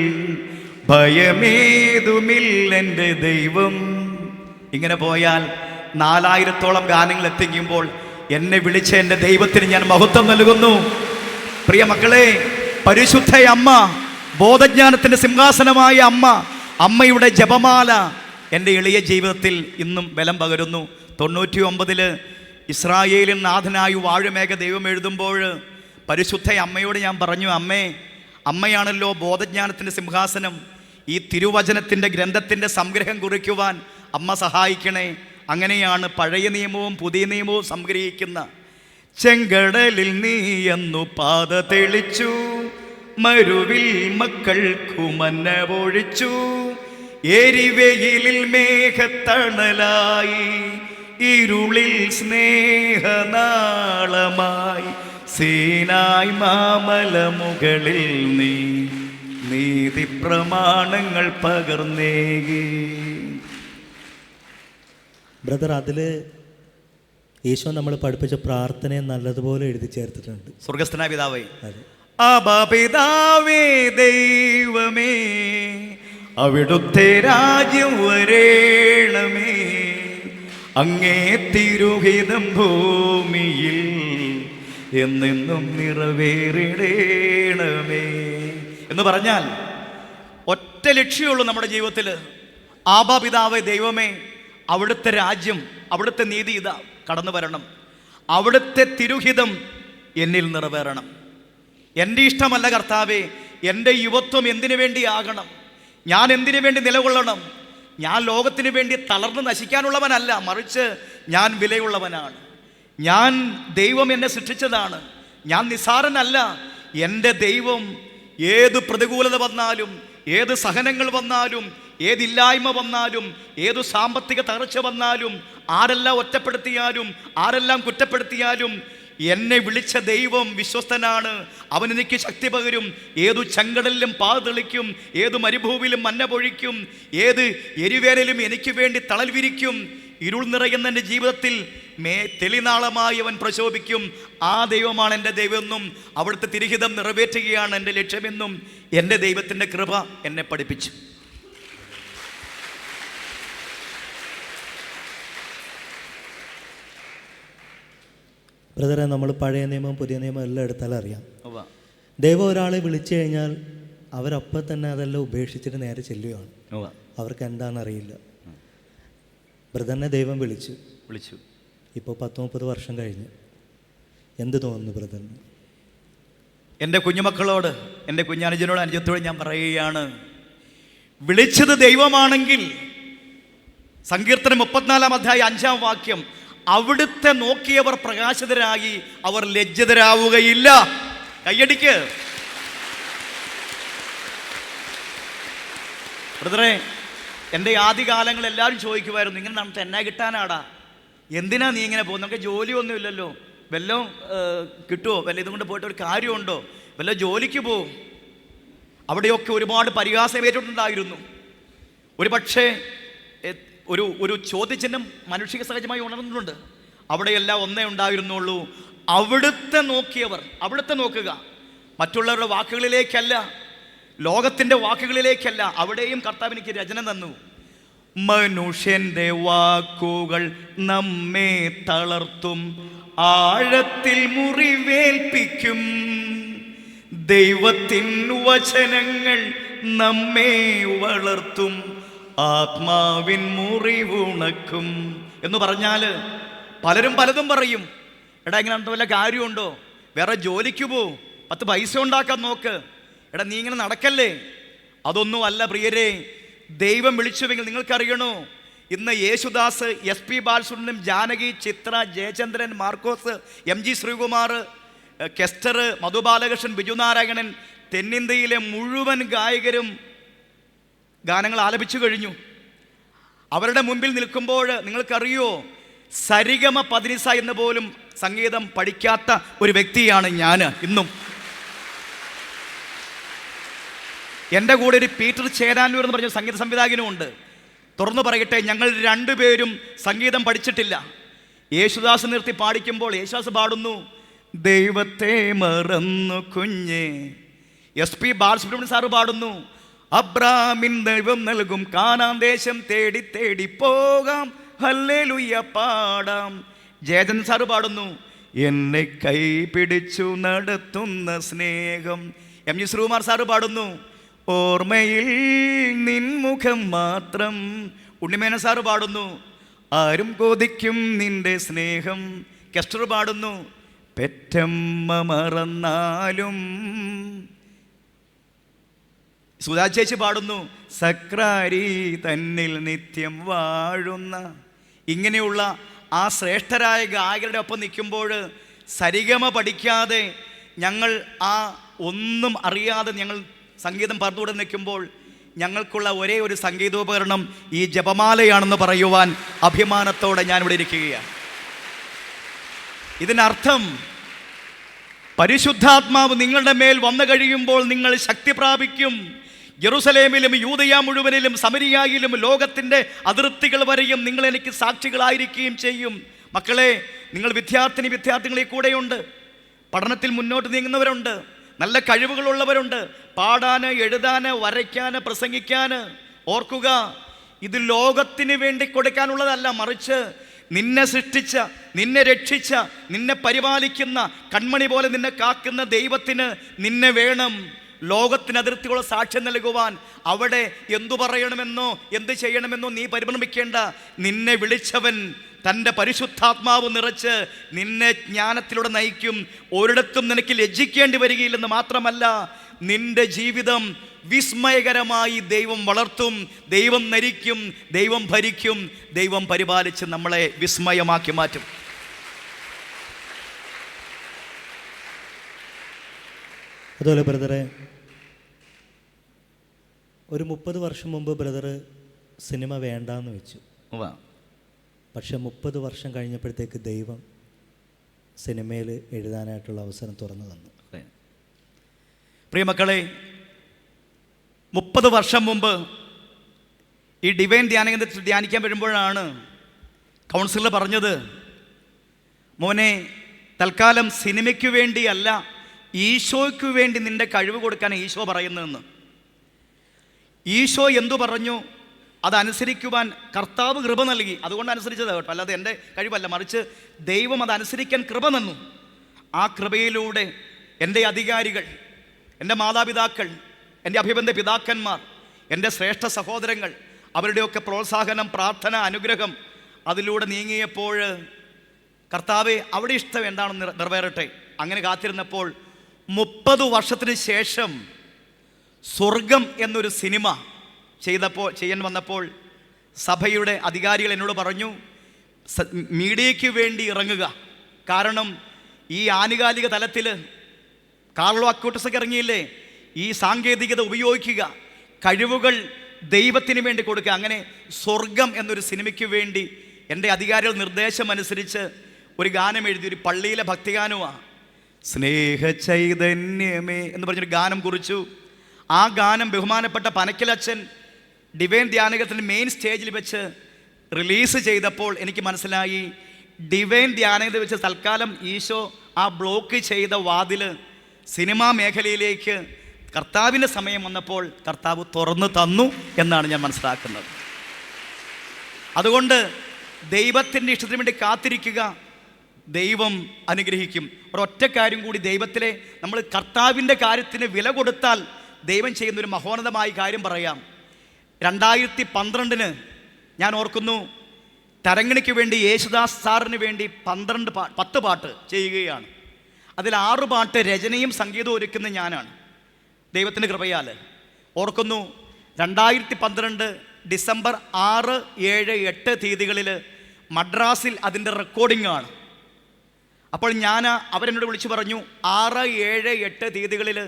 ഭയമേതുമില്ലെൻ്റെ ദൈവം. ഇങ്ങനെ പോയാൽ 4000-ഓളം ഗാനങ്ങൾ എത്തിക്കുമ്പോൾ എന്നെ വിളിച്ച എൻ്റെ ദൈവത്തിന് ഞാൻ മഹത്വം നൽകുന്നു. പ്രിയ മക്കളെ, പരിശുദ്ധ അമ്മ, ബോധജ്ഞാനത്തിൻ്റെ സിംഹാസനമായ അമ്മ, അമ്മയുടെ ജപമാല എൻ്റെ എളിയ ജീവിതത്തിൽ ഇന്നും ബലം പകരുന്നു. 99-ല് ഇസ്രായേലിൻ നാഥനായി വാഴുമേക ദൈവം എഴുതുമ്പോൾ പരിശുദ്ധ അമ്മയോട് ഞാൻ പറഞ്ഞു, അമ്മേ, അമ്മയാണല്ലോ ബോധജ്ഞാനത്തിൻ്റെ സിംഹാസനം, ഈ തിരുവചനത്തിൻ്റെ ഗ്രന്ഥത്തിൻ്റെ സംഗ്രഹം കുറിക്കുവാൻ അമ്മ സഹായിക്കണേ. അങ്ങനെയാണ് പഴയ നിയമവും പുതിയ നിയമവും സംഗ്രഹിക്കുന്ന. ചെങ്കടലിൽ നീ എന്നു പാത തെളിച്ചു, മരുവിൽ മക്കൾക്കു മന്ന പൊഴിച്ചു, എരിവെയിലിൽ മേഘത്തണലായി, ഇരുളിൽ സ്നേഹനാളമായി, സീനായ് മാമല മുകളിൽ നീ നീതി പ്രമാണങ്ങൾ പകർന്നേകി. ബ്രദർ, അതിൽ ഈശോ നമ്മൾ പഠിപ്പിച്ച പ്രാർത്ഥനയെ നല്ലതുപോലെ എഴുതി ചേർത്തിട്ടുണ്ട്. സ്വർഗസ്ഥനായ പിതാവേ, ആബാ പിതാവേ ദൈവമേ, അവിടുത്തെ രാജ്യം വരേണമേ, അങ്ങേ തിരുഹിതം ഭൂമിയിൽ എന്നെന്നും നിറവേറിടേണമേ എന്ന് പറഞ്ഞാൽ ഒറ്റ ലക്ഷ്യമുള്ളൂ നമ്മുടെ ജീവിതത്തിൽ. ആബാ പിതാവേ ദൈവമേ, അവിടുത്തെ രാജ്യം, അവിടുത്തെ നീതി ഇതാ കടന്നു വരണം. അവിടുത്തെ തിരുഹിതം എന്നിൽ നിറവേറണം. എൻ്റെ ഇഷ്ടമല്ല കർത്താവേ, എൻ്റെ യുവത്വം എന്തിനു വേണ്ടി ആകണം? ഞാൻ എന്തിനു വേണ്ടി നിലകൊള്ളണം? ഞാൻ ലോകത്തിന് വേണ്ടി തളർന്ന് നശിക്കാനുള്ളവനല്ല, മറിച്ച് ഞാൻ വിലയുള്ളവനാണ്. ഞാൻ ദൈവം എന്നെ സൃഷ്ടിച്ചതാണ്. ഞാൻ നിസ്സാരനല്ല. എൻ്റെ ദൈവം ഏത് പ്രതികൂലത വന്നാലും, ഏത് സഹനങ്ങൾ വന്നാലും, ഏതില്ലായ്മ വന്നാലും, ഏതു സാമ്പത്തിക തകർച്ച വന്നാലും, ആരെല്ലാം ഒറ്റപ്പെടുത്തിയാലും, ആരെല്ലാം കുറ്റപ്പെടുത്തിയാലും, എന്നെ വിളിച്ച ദൈവം വിശ്വസ്തനാണ്. അവൻ എനിക്ക് ശക്തി പകരും. ഏതു ചെങ്കടലിലും പാത തെളിക്കും, ഏതു മരുഭൂമിയിലും മഞ്ഞ പൊഴിക്കും, ഏത് എരിവേനലും എനിക്ക് വേണ്ടി തണൽ വിരിക്കും. ഇരുൾ നിറയുന്ന എൻ്റെ ജീവിതത്തിൽ തെളിനാളമായി അവൻ പ്രശോഭിക്കും. ആ ദൈവമാണ് എൻ്റെ ദൈവമെന്നും അവിടുത്തെ തിരുഹിതം നിറവേറ്റുകയാണ് എൻ്റെ ലക്ഷ്യമെന്നും എൻ്റെ ദൈവത്തിൻ്റെ കൃപ എന്നെ പഠിപ്പിച്ചു. ബ്രദറെ, നമ്മൾ പഴയ നിയമം പുതിയ നിയമം എല്ലാം എടുത്താൽ അറിയാം, ദൈവം ഒരാളെ വിളിച്ചു കഴിഞ്ഞാൽ അവരപ്പം തന്നെ അതെല്ലാം ഉപേക്ഷിച്ചിട്ട് നേരെ ചെല്ലുകയാണ്. അവർക്ക് എന്താണെന്നറിയില്ല. ബ്രദറിനെ ദൈവം വിളിച്ചു. ഇപ്പോൾ 10-30 വർഷം കഴിഞ്ഞ് എന്ത് തോന്നുന്നു ബ്രദറിന്? എൻ്റെ കുഞ്ഞുമക്കളോട്, എൻ്റെ കുഞ്ഞനുജനോട്, അനുജത്തോട് ഞാൻ പറയുകയാണ്, വിളിച്ചത് ദൈവമാണെങ്കിൽ സങ്കീർത്തനം 34-ാം അധ്യായം 5-ാം വാക്യം, അവിടുത്തെ നോക്കിയവർ പ്രകാശിതരായി അവർ ലജ്ജിതരാവുകയില്ല. കയ്യടിക്ക് ബ്രദറെ. എൻ്റെ ആദ്യകാലങ്ങൾ എല്ലാവരും ചോദിക്കുമായിരുന്നു, ഇങ്ങനെ നമുക്ക് എന്നാ കിട്ടാനാടാ, എന്തിനാ നീ ഇങ്ങനെ പോകുന്നത്, നമുക്ക് ജോലിയൊന്നും ഇല്ലല്ലോ, വല്ലതും കിട്ടുമോ, വല്ല ഇതുകൊണ്ട് പോയിട്ട് ഒരു കാര്യമുണ്ടോ, വല്ല ജോലിക്ക് പോവും. അവിടെയൊക്കെ ഒരുപാട് പരിഹാസം ഏറ്റിട്ടുണ്ടായിരുന്നു. ഒരു പക്ഷേ ഒരു ചോദ്യചിഹ്നം മാനുഷിക സഹജമായി ഉണർന്നിട്ടുണ്ട്. അവിടെയെല്ലാം ഒന്നേ ഉണ്ടായിരുന്നുള്ളൂ, അവിടുത്തെ നോക്കിയവർ. അവിടുത്തെ നോക്കുക, മറ്റുള്ളവരുടെ വാക്കുകളിലേക്കല്ല, ലോകത്തിൻ്റെ വാക്കുകളിലേക്കല്ല. അവിടെയും കർത്താവ് എനിക്ക് രചന തന്നു. മനുഷ്യൻ്റെ വാക്കുകൾ നമ്മെ തളർത്തും, ആഴത്തിൽ മുറിവേൽപ്പിക്കും. ദൈവത്തിൻ വചനങ്ങൾ നമ്മെ വളർത്തും, ആത്മാവിൻ മുറിവുണക്കും എന്ന് പറഞ്ഞാൽ പലരും പലതും പറയും. എടാ ഇങ്ങനെ വല്ല കാര്യമുണ്ടോ, വേറെ ജോലിക്ക് പോ, 10 പൈസ ഉണ്ടാക്കാൻ നോക്ക്, എടാ നീ ഇങ്ങനെ നടക്കല്ലേ. അതൊന്നും അല്ല പ്രിയരെ. ദൈവം വിളിച്ചുവെങ്കിൽ നിങ്ങൾക്കറിയണോ, ഇന്ന് യേശുദാസ്, SP ബാലസുബ്രഹ്മണ്യം, ജാനകി, ചിത്ര, ജയചന്ദ്രൻ, മാർക്കോസ്, MG ശ്രീകുമാർ, കെസ്റ്റർ, മധുബാലകൃഷ്ണൻ, ബിജുനാരായണൻ, തെന്നിന്ത്യയിലെ മുഴുവൻ ഗായകരും ഗാനങ്ങൾ ആലപിച്ചു കഴിഞ്ഞു. അവരുടെ മുമ്പിൽ നിൽക്കുമ്പോൾ നിങ്ങൾക്കറിയോ, സരിഗമ പതിനിസ എന്ന് പോലും സംഗീതം പഠിക്കാത്ത ഒരു വ്യക്തിയാണ് ഞാൻ ഇന്നും. എൻ്റെ കൂടെ ഒരു പീറ്റർ ചേരാനൂർ എന്ന് പറഞ്ഞ സംഗീത സംവിധായകനുമുണ്ട്. തുറന്നു പറയട്ടെ, ഞങ്ങൾ രണ്ടുപേരും സംഗീതം പഠിച്ചിട്ടില്ല. യേശുദാസ് നിർത്തി പാടിക്കുമ്പോൾ യേശുദാസ് പാടുന്നു, ദൈവത്തെ മറന്നു കുഞ്ഞേ. SP ബാലസുബ്രഹ്മണ്യം സാറ് പാടുന്നു, അബ്രാമിൻ ദൈവം നൽകും കാനാൻ ദേശം തേടി തേടി പോകാം, ഹല്ലേലൂയ പാടാം. ജയചന്ദ്രൻ സാറ് പാടുന്നു, എന്നെ കൈ പിടിച്ചു നടത്തുന്ന സ്നേഹം. MG ശ്രീകുമാർ സാറ് പാടുന്നു, ഓർമ്മയിൽ നിൻമുഖം മാത്രം. ഉണ്ണിമേന സാറ് പാടുന്നു, ആരും കൊതിക്കും നിന്റെ സ്നേഹം. കെസ്റ്റർ പാടുന്നു, പെറ്റമ്മ മറന്നാലും. സുധാ ചേച്ചി പാടുന്നു, സക്രാരി തന്നിൽ നിത്യം വാഴുന്ന. ഇങ്ങനെയുള്ള ആ ശ്രേഷ്ഠരായ ഗായകരുടെ ഒപ്പം നിൽക്കുമ്പോൾ സരിഗമ പഠിക്കാതെ, ഞങ്ങൾ ആ ഒന്നും അറിയാതെ ഞങ്ങൾ സംഗീതം പറഞ്ഞുകൂടെ നിൽക്കുമ്പോൾ ഞങ്ങൾക്കുള്ള ഒരേ ഒരു സംഗീതോപകരണം ഈ ജപമാലയാണെന്ന് പറയുവാൻ അഭിമാനത്തോടെ ഞാനിവിടെ ഇരിക്കുകയാണ്. ഇതിനർത്ഥം പരിശുദ്ധാത്മാവ് നിങ്ങളുടെ മേൽ വന്നു കഴിയുമ്പോൾ നിങ്ങൾ ശക്തി പ്രാപിക്കും. ജെറുസലേമിലും യൂദയ മുഴുവനിലും സമരിയായിലും ലോകത്തിൻ്റെ അതിർത്തികൾ വരെയും നിങ്ങൾ എനിക്ക് സാക്ഷികളായിരിക്കുകയും ചെയ്യും. മക്കളെ, നിങ്ങൾ വിദ്യാർത്ഥികളെ കൂടെയുണ്ട്, പഠനത്തിൽ മുന്നോട്ട് നീങ്ങുന്നവരുണ്ട്, നല്ല കഴിവുകളുള്ളവരുണ്ട്, പാടാൻ, എഴുതാൻ, വരയ്ക്കാൻ, പ്രസംഗിക്കാൻ. ഓർക്കുക, ഇത് ലോകത്തിന് വേണ്ടി കൊടുക്കാനുള്ളതല്ല, മറിച്ച് നിന്നെ സൃഷ്ടിച്ച, നിന്നെ രക്ഷിച്ച, നിന്നെ പരിപാലിക്കുന്ന, കൺമണി പോലെ നിന്നെ കാക്കുന്ന ദൈവത്തിന് നിന്നെ വേണം. ലോകത്തിന് അതിർത്തികളോ സാക്ഷ്യം നൽകുവാൻ അവിടെ എന്തു പറയണമെന്നോ എന്ത് ചെയ്യണമെന്നോ നീ പരിഭ്രമിക്കേണ്ട. നിന്നെ വിളിച്ചവൻ തൻ്റെ പരിശുദ്ധാത്മാവ് നിറച്ച് നിന്നെ ജ്ഞാനത്തിലൂടെ നയിക്കും. ഒരിടത്തും നിനക്ക് ലജ്ജിക്കേണ്ടി വരികയില്ലെന്ന് മാത്രമല്ല, നിന്റെ ജീവിതം വിസ്മയകരമായി ദൈവം വളർത്തും, ദൈവം നരിക്കും, ദൈവം ഭരിക്കും, ദൈവം പരിപാലിച്ച് നമ്മളെ വിസ്മയമാക്കി മാറ്റും. അതുപോലെ ബ്രദറെ, ഒരു 30 വർഷം മുമ്പ് ബ്രദർ സിനിമ വേണ്ടാന്ന് വെച്ചു. പക്ഷെ 30 വർഷം കഴിഞ്ഞപ്പോഴത്തേക്ക് ദൈവം സിനിമയിൽ എഴുതാനായിട്ടുള്ള അവസരം തുറന്നു തന്നു. പ്രിയമക്കളെ, 30 വർഷം മുമ്പ് ഈ ഡിവൈൻ ധ്യാനകേന്ദ്രത്തിൽ ധ്യാനിക്കാൻ വരുമ്പോഴാണ് കൗൺസിലർ പറഞ്ഞത്, മോനെ, തൽക്കാലം സിനിമയ്ക്ക് വേണ്ടിയല്ല, ഈശോയ്ക്ക് വേണ്ടി നിന്റെ കഴിവ് കൊടുക്കാൻ ഈശോ പറയുന്നതെന്ന്. ഈശോ എന്തു പറഞ്ഞു അതനുസരിക്കുവാൻ കർത്താവ് കൃപ നൽകി. അതുകൊണ്ട് അനുസരിച്ചത് കേട്ടോ, അല്ലാതെ എൻ്റെ കഴിവല്ല, മറിച്ച് ദൈവം അതനുസരിക്കാൻ കൃപ തന്നു. ആ കൃപയിലൂടെ എൻ്റെ അധികാരികൾ, എൻ്റെ മാതാപിതാക്കൾ, എൻ്റെ അഭിബന്ധ പിതാക്കന്മാർ, എൻ്റെ ശ്രേഷ്ഠ സഹോദരങ്ങൾ, അവരുടെയൊക്കെ പ്രോത്സാഹനം, പ്രാർത്ഥന, അനുഗ്രഹം അതിലൂടെ നീങ്ങിയപ്പോൾ കർത്താവെ അവിടെ ഇഷ്ടം എന്താണെന്ന് നിറവേറട്ടെ. അങ്ങനെ കാത്തിരുന്നപ്പോൾ 30 വർഷത്തിന് ശേഷം സ്വർഗം എന്നൊരു സിനിമ ചെയ്യാൻ വന്നപ്പോൾ സഭയുടെ അധികാരികൾ എന്നോട് പറഞ്ഞു, മീഡിയയ്ക്ക് വേണ്ടി ഇറങ്ങുക. കാരണം ഈ ആനുകാലിക തലത്തിൽ കാർലോ അക്യൂട്ടസൊക്കെ ഇറങ്ങിയില്ലേ, ഈ സാങ്കേതികത ഉപയോഗിക്കുക, കഴിവുകൾ ദൈവത്തിന് വേണ്ടി കൊടുക്കുക. അങ്ങനെ സ്വർഗം എന്നൊരു സിനിമയ്ക്ക് വേണ്ടി എൻ്റെ അധികാരികൾ നിർദ്ദേശമനുസരിച്ച് ഒരു ഗാനം എഴുതി, ഒരു പള്ളിയിലെ ഭക്തിഗാനമാണ്. സ്നേഹ ചൈതന്യമേ എന്ന് പറഞ്ഞൊരു ഗാനം കുറിച്ചു. ആ ഗാനം ബഹുമാനപ്പെട്ട പനക്കലച്ചൻ ഡിവൈൻ ധ്യാനകേന്ദ്രത്തിൻ്റെ മെയിൻ സ്റ്റേജിൽ വെച്ച് റിലീസ് ചെയ്തപ്പോൾ എനിക്ക് മനസ്സിലായി, ഡിവൈൻ ധ്യാനകേന്ദ്രത്തിൽ വെച്ച് തൽക്കാലം ഈശോ ആ ബ്ലോക്ക് ചെയ്ത വാതിൽ സിനിമാ മേഖലയിലേക്ക് കർത്താവിൻ്റെ സമയം വന്നപ്പോൾ കർത്താവ് തുറന്നു തന്നു എന്നാണ് ഞാൻ മനസ്സിലാക്കുന്നത്. അതുകൊണ്ട് ദൈവത്തിൻ്റെ ഇഷ്ടത്തിന് വേണ്ടി കാത്തിരിക്കുക, ദൈവം അനുഗ്രഹിക്കും. ഒരൊറ്റ കാര്യം കൂടി, ദൈവത്തിലെ നമ്മൾ കർത്താവിൻ്റെ കാര്യത്തിന് വില കൊടുത്താൽ ദൈവം ചെയ്യുന്നൊരു മഹോന്നതമായ കാര്യം പറയാം. 2012 ഞാൻ ഓർക്കുന്നു, തരങ്ങിണിക്ക് വേണ്ടി യേശുദാസ് സാറിന് വേണ്ടി 10 പാട്ട് ചെയ്യുകയാണ്. അതിൽ 6 പാട്ട് രചനയും സംഗീതവും ഒരുക്കുന്ന ഞാനാണ്, ദൈവത്തിൻ്റെ കൃപയാൽ. ഓർക്കുന്നു, 2012 ഡിസംബർ 6, 7, 8 തീയതികളിൽ മദ്രാസിൽ അതിൻ്റെ റെക്കോർഡിംഗ് ആണ്. അപ്പോൾ ഞാൻ അവരെന്നോട് വിളിച്ചു പറഞ്ഞു, 6, 7, 8 തീയതികളിൽ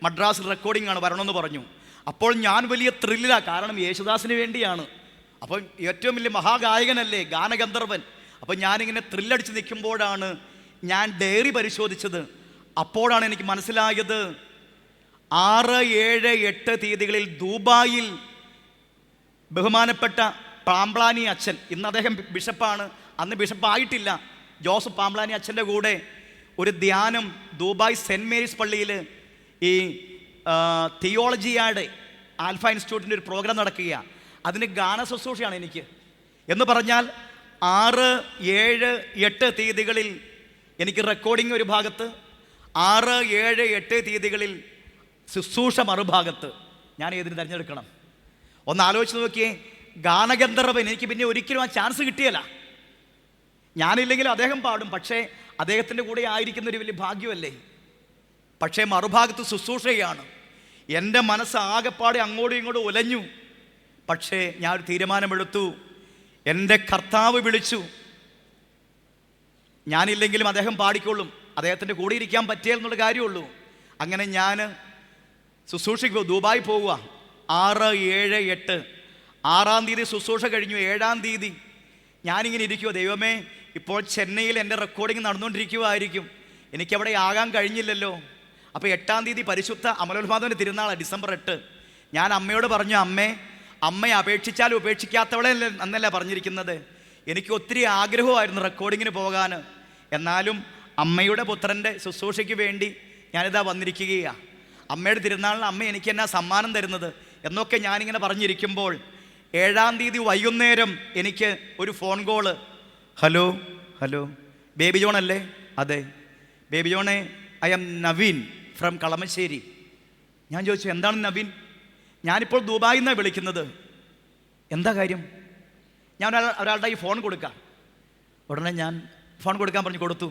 മദ്രാസിൽ റെക്കോർഡിംഗ് ആണ്, വരണമെന്ന് പറഞ്ഞു. അപ്പോൾ ഞാൻ വലിയ ത്രില്ലിലാണ്, കാരണം യേശുദാസിന് വേണ്ടിയാണ്. അപ്പോൾ ഏറ്റവും വലിയ മഹാഗായകനല്ലേ, ഗാനഗന്ധർവൻ. അപ്പോൾ ഞാനിങ്ങനെ ത്രില്ലടിച്ച് നിൽക്കുമ്പോഴാണ് ഞാൻ ഡയറി പരിശോധിച്ചത്. അപ്പോഴാണ് എനിക്ക് മനസ്സിലായത്, 6, 7, 8 തീയതികളിൽ ദുബായിൽ ബഹുമാനപ്പെട്ട പാംബ്ലാനി അച്ഛൻ, ഇന്ന് അദ്ദേഹം ബിഷപ്പാണ്, അന്ന് ബിഷപ്പായിട്ടില്ല, ജോസഫ് പാംബ്ലാനി അച്ഛൻ്റെ കൂടെ ഒരു ധ്യാനം ദുബായ് സെൻറ്റ് മേരീസ് പള്ളിയിൽ ഈ തിയോളജിയുടെ ആൽഫ ഇൻസ്റ്റിറ്റ്യൂട്ടിൻ്റെ ഒരു പ്രോഗ്രാം നടക്കുകയാണ്. അതിന് ഗാന ശുശ്രൂഷയാണ് എനിക്ക്. എന്ന് പറഞ്ഞാൽ 6, 7, 8 തീയതികളിൽ എനിക്ക് റെക്കോർഡിംഗ് ഒരു ഭാഗത്ത്, 6, 7, 8 തീയതികളിൽ ശുശ്രൂഷ മറുഭാഗത്ത്. ഞാൻ ഏതിന് തിരഞ്ഞെടുക്കണം? ഒന്ന് ആലോചിച്ച് നോക്കിയേ. ഗാനഗന്ധർവൻ എനിക്ക് പിന്നെ ഒരിക്കലും ആ ചാൻസ് കിട്ടിയല്ല. ഞാനില്ലെങ്കിലും അദ്ദേഹം പാടും, പക്ഷേ അദ്ദേഹത്തിൻ്റെ കൂടെ ആയിരിക്കുന്ന ഒരു വലിയ ഭാഗ്യമല്ലേ. പക്ഷേ മറുഭാഗത്ത് ശുശ്രൂഷയാണ്. എൻ്റെ മനസ്സ് ആകെപ്പാടെ അങ്ങോട്ടും ഇങ്ങോട്ടും ഉലഞ്ഞു. പക്ഷേ ഞാൻ ഒരു തീരുമാനമെടുത്തു, എൻ്റെ കർത്താവ് വിളിച്ചു, ഞാനില്ലെങ്കിലും അദ്ദേഹം പാടിക്കൊള്ളും, അദ്ദേഹത്തിൻ്റെ കൂടെ ഇരിക്കാൻ പറ്റിയെന്നുള്ള കാര്യമുള്ളൂ. അങ്ങനെ ഞാൻ ശുശ്രൂഷയ്ക്ക് ദുബായ് പോവുക. 6, 7, 8 6-ാം തീയതി ശുശ്രൂഷ കഴിഞ്ഞു. 7-ാം തീയതി ഞാനിങ്ങനെ ഇരിക്കുമോ, ദൈവമേ, ഇപ്പോൾ ചെന്നൈയിൽ എൻ്റെ റെക്കോർഡിങ് നടന്നുകൊണ്ടിരിക്കുമായിരിക്കും, എനിക്കവിടെ ആകാൻ കഴിഞ്ഞില്ലല്ലോ. അപ്പോൾ 8-ാം തീയതി പരിശുദ്ധ അമലോത്മാവിൻ്റെ തിരുനാളാണ്, ഡിസംബർ 8. ഞാൻ അമ്മയോട് പറഞ്ഞു, അമ്മയെ അപേക്ഷിച്ചാലും ഉപേക്ഷിക്കാത്തവളെ എന്നല്ല പറഞ്ഞിരിക്കുന്നത്. എനിക്ക് ഒത്തിരി ആഗ്രഹമായിരുന്നു റെക്കോർഡിങ്ങിന് പോകാൻ. എന്നാലും അമ്മയുടെ പുത്രൻ്റെ ശുശ്രൂഷയ്ക്ക് വേണ്ടി ഞാനിതാ വന്നിരിക്കുകയാണ്. അമ്മയുടെ തിരുനാളിന് അമ്മ എനിക്ക് എന്നാ സമ്മാനം തരുന്നത് എന്നൊക്കെ ഞാനിങ്ങനെ പറഞ്ഞിരിക്കുമ്പോൾ 7-ാം തീയതി വൈകുന്നേരം എനിക്ക് ഒരു phone call. Hello Baby John അല്ലേ? അതെ ബേബി ജോണേ, I'm Naveen from Kalamassery. ഞാൻ ചോദിച്ചു, എന്താണ് നവീൻ? ഞാനിപ്പോൾ ദുബായിൽ നിന്നാണ് വിളിക്കുന്നത്, എന്താ കാര്യം? ഞാൻ ഒരാളുടെ ഈ ഫോൺ കൊടുക്കാം. ഉടനെ ഞാൻ ഫോൺ കൊടുക്കാൻ പറഞ്ഞു, കൊടുത്തു.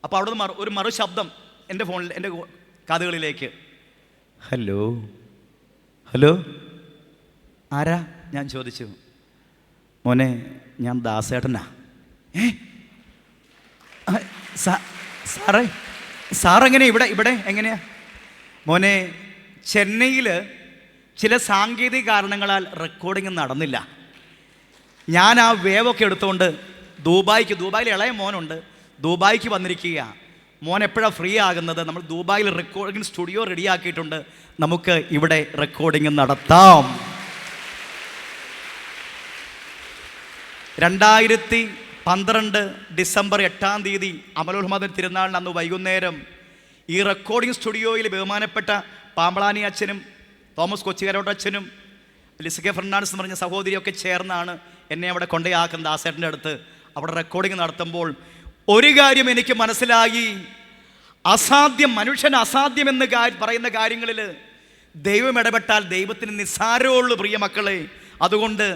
അപ്പോൾ അവിടെ നിന്ന് ഒരു മറുശബ്ദം എൻ്റെ ഫോണിൽ, എൻ്റെ കാതുകളിലേക്ക്, ഹലോ ഹലോ, ആരാ? ഞാൻ ചോദിച്ചു, മോനെ ഞാൻ ദാസേട്ടനാ. സാറെങ്ങനെ ഇവിടെ എങ്ങനെയാ? മോനെ, ചെന്നൈയിൽ ചില സാങ്കേതിക കാരണങ്ങളാൽ റെക്കോർഡിങ് നടന്നില്ല. ഞാൻ ആ വേവൊക്കെ എടുത്തുകൊണ്ട് ദുബായിൽ ഇളയ മോനുണ്ട്, ദുബായിക്ക് വന്നിരിക്കുക. മോൻ എപ്പോഴാണ് ഫ്രീ ആകുന്നത്? നമ്മൾ ദുബായിൽ റെക്കോർഡിങ് സ്റ്റുഡിയോ റെഡിയാക്കിയിട്ടുണ്ട്, നമുക്ക് ഇവിടെ റെക്കോർഡിങ് നടത്താം. 2012 ഡിസംബർ 8 തീയതി അമലുൽ തിരുനാളിന് അന്ന് വൈകുന്നേരം ഈ റെക്കോർഡിംഗ് സ്റ്റുഡിയോയിൽ ബഹുമാനപ്പെട്ട പാമ്പളാനി അച്ഛനും തോമസ് കൊച്ചിക്കാരോട്ട് അച്ഛനും ലിസിക ഫെർണാണ്ടസ് എന്ന് പറഞ്ഞ സഹോദരിയൊക്കെ ചേർന്നാണ് എന്നെ അവിടെ കൊണ്ടുപോയാക്കുന്നത് ദാസേട്ടൻ്റെ അടുത്ത്. അവിടെ റെക്കോർഡിംഗ് നടത്തുമ്പോൾ ഒരു കാര്യം എനിക്ക് മനസ്സിലായി, അസാധ്യം, മനുഷ്യന് അസാധ്യമെന്ന് പറയുന്ന കാര്യങ്ങളിൽ ദൈവം ഇടപെട്ടാൽ ദൈവത്തിന് നിസ്സാരമുള്ളൂ പ്രിയ മക്കളെ. അതുകൊണ്ട്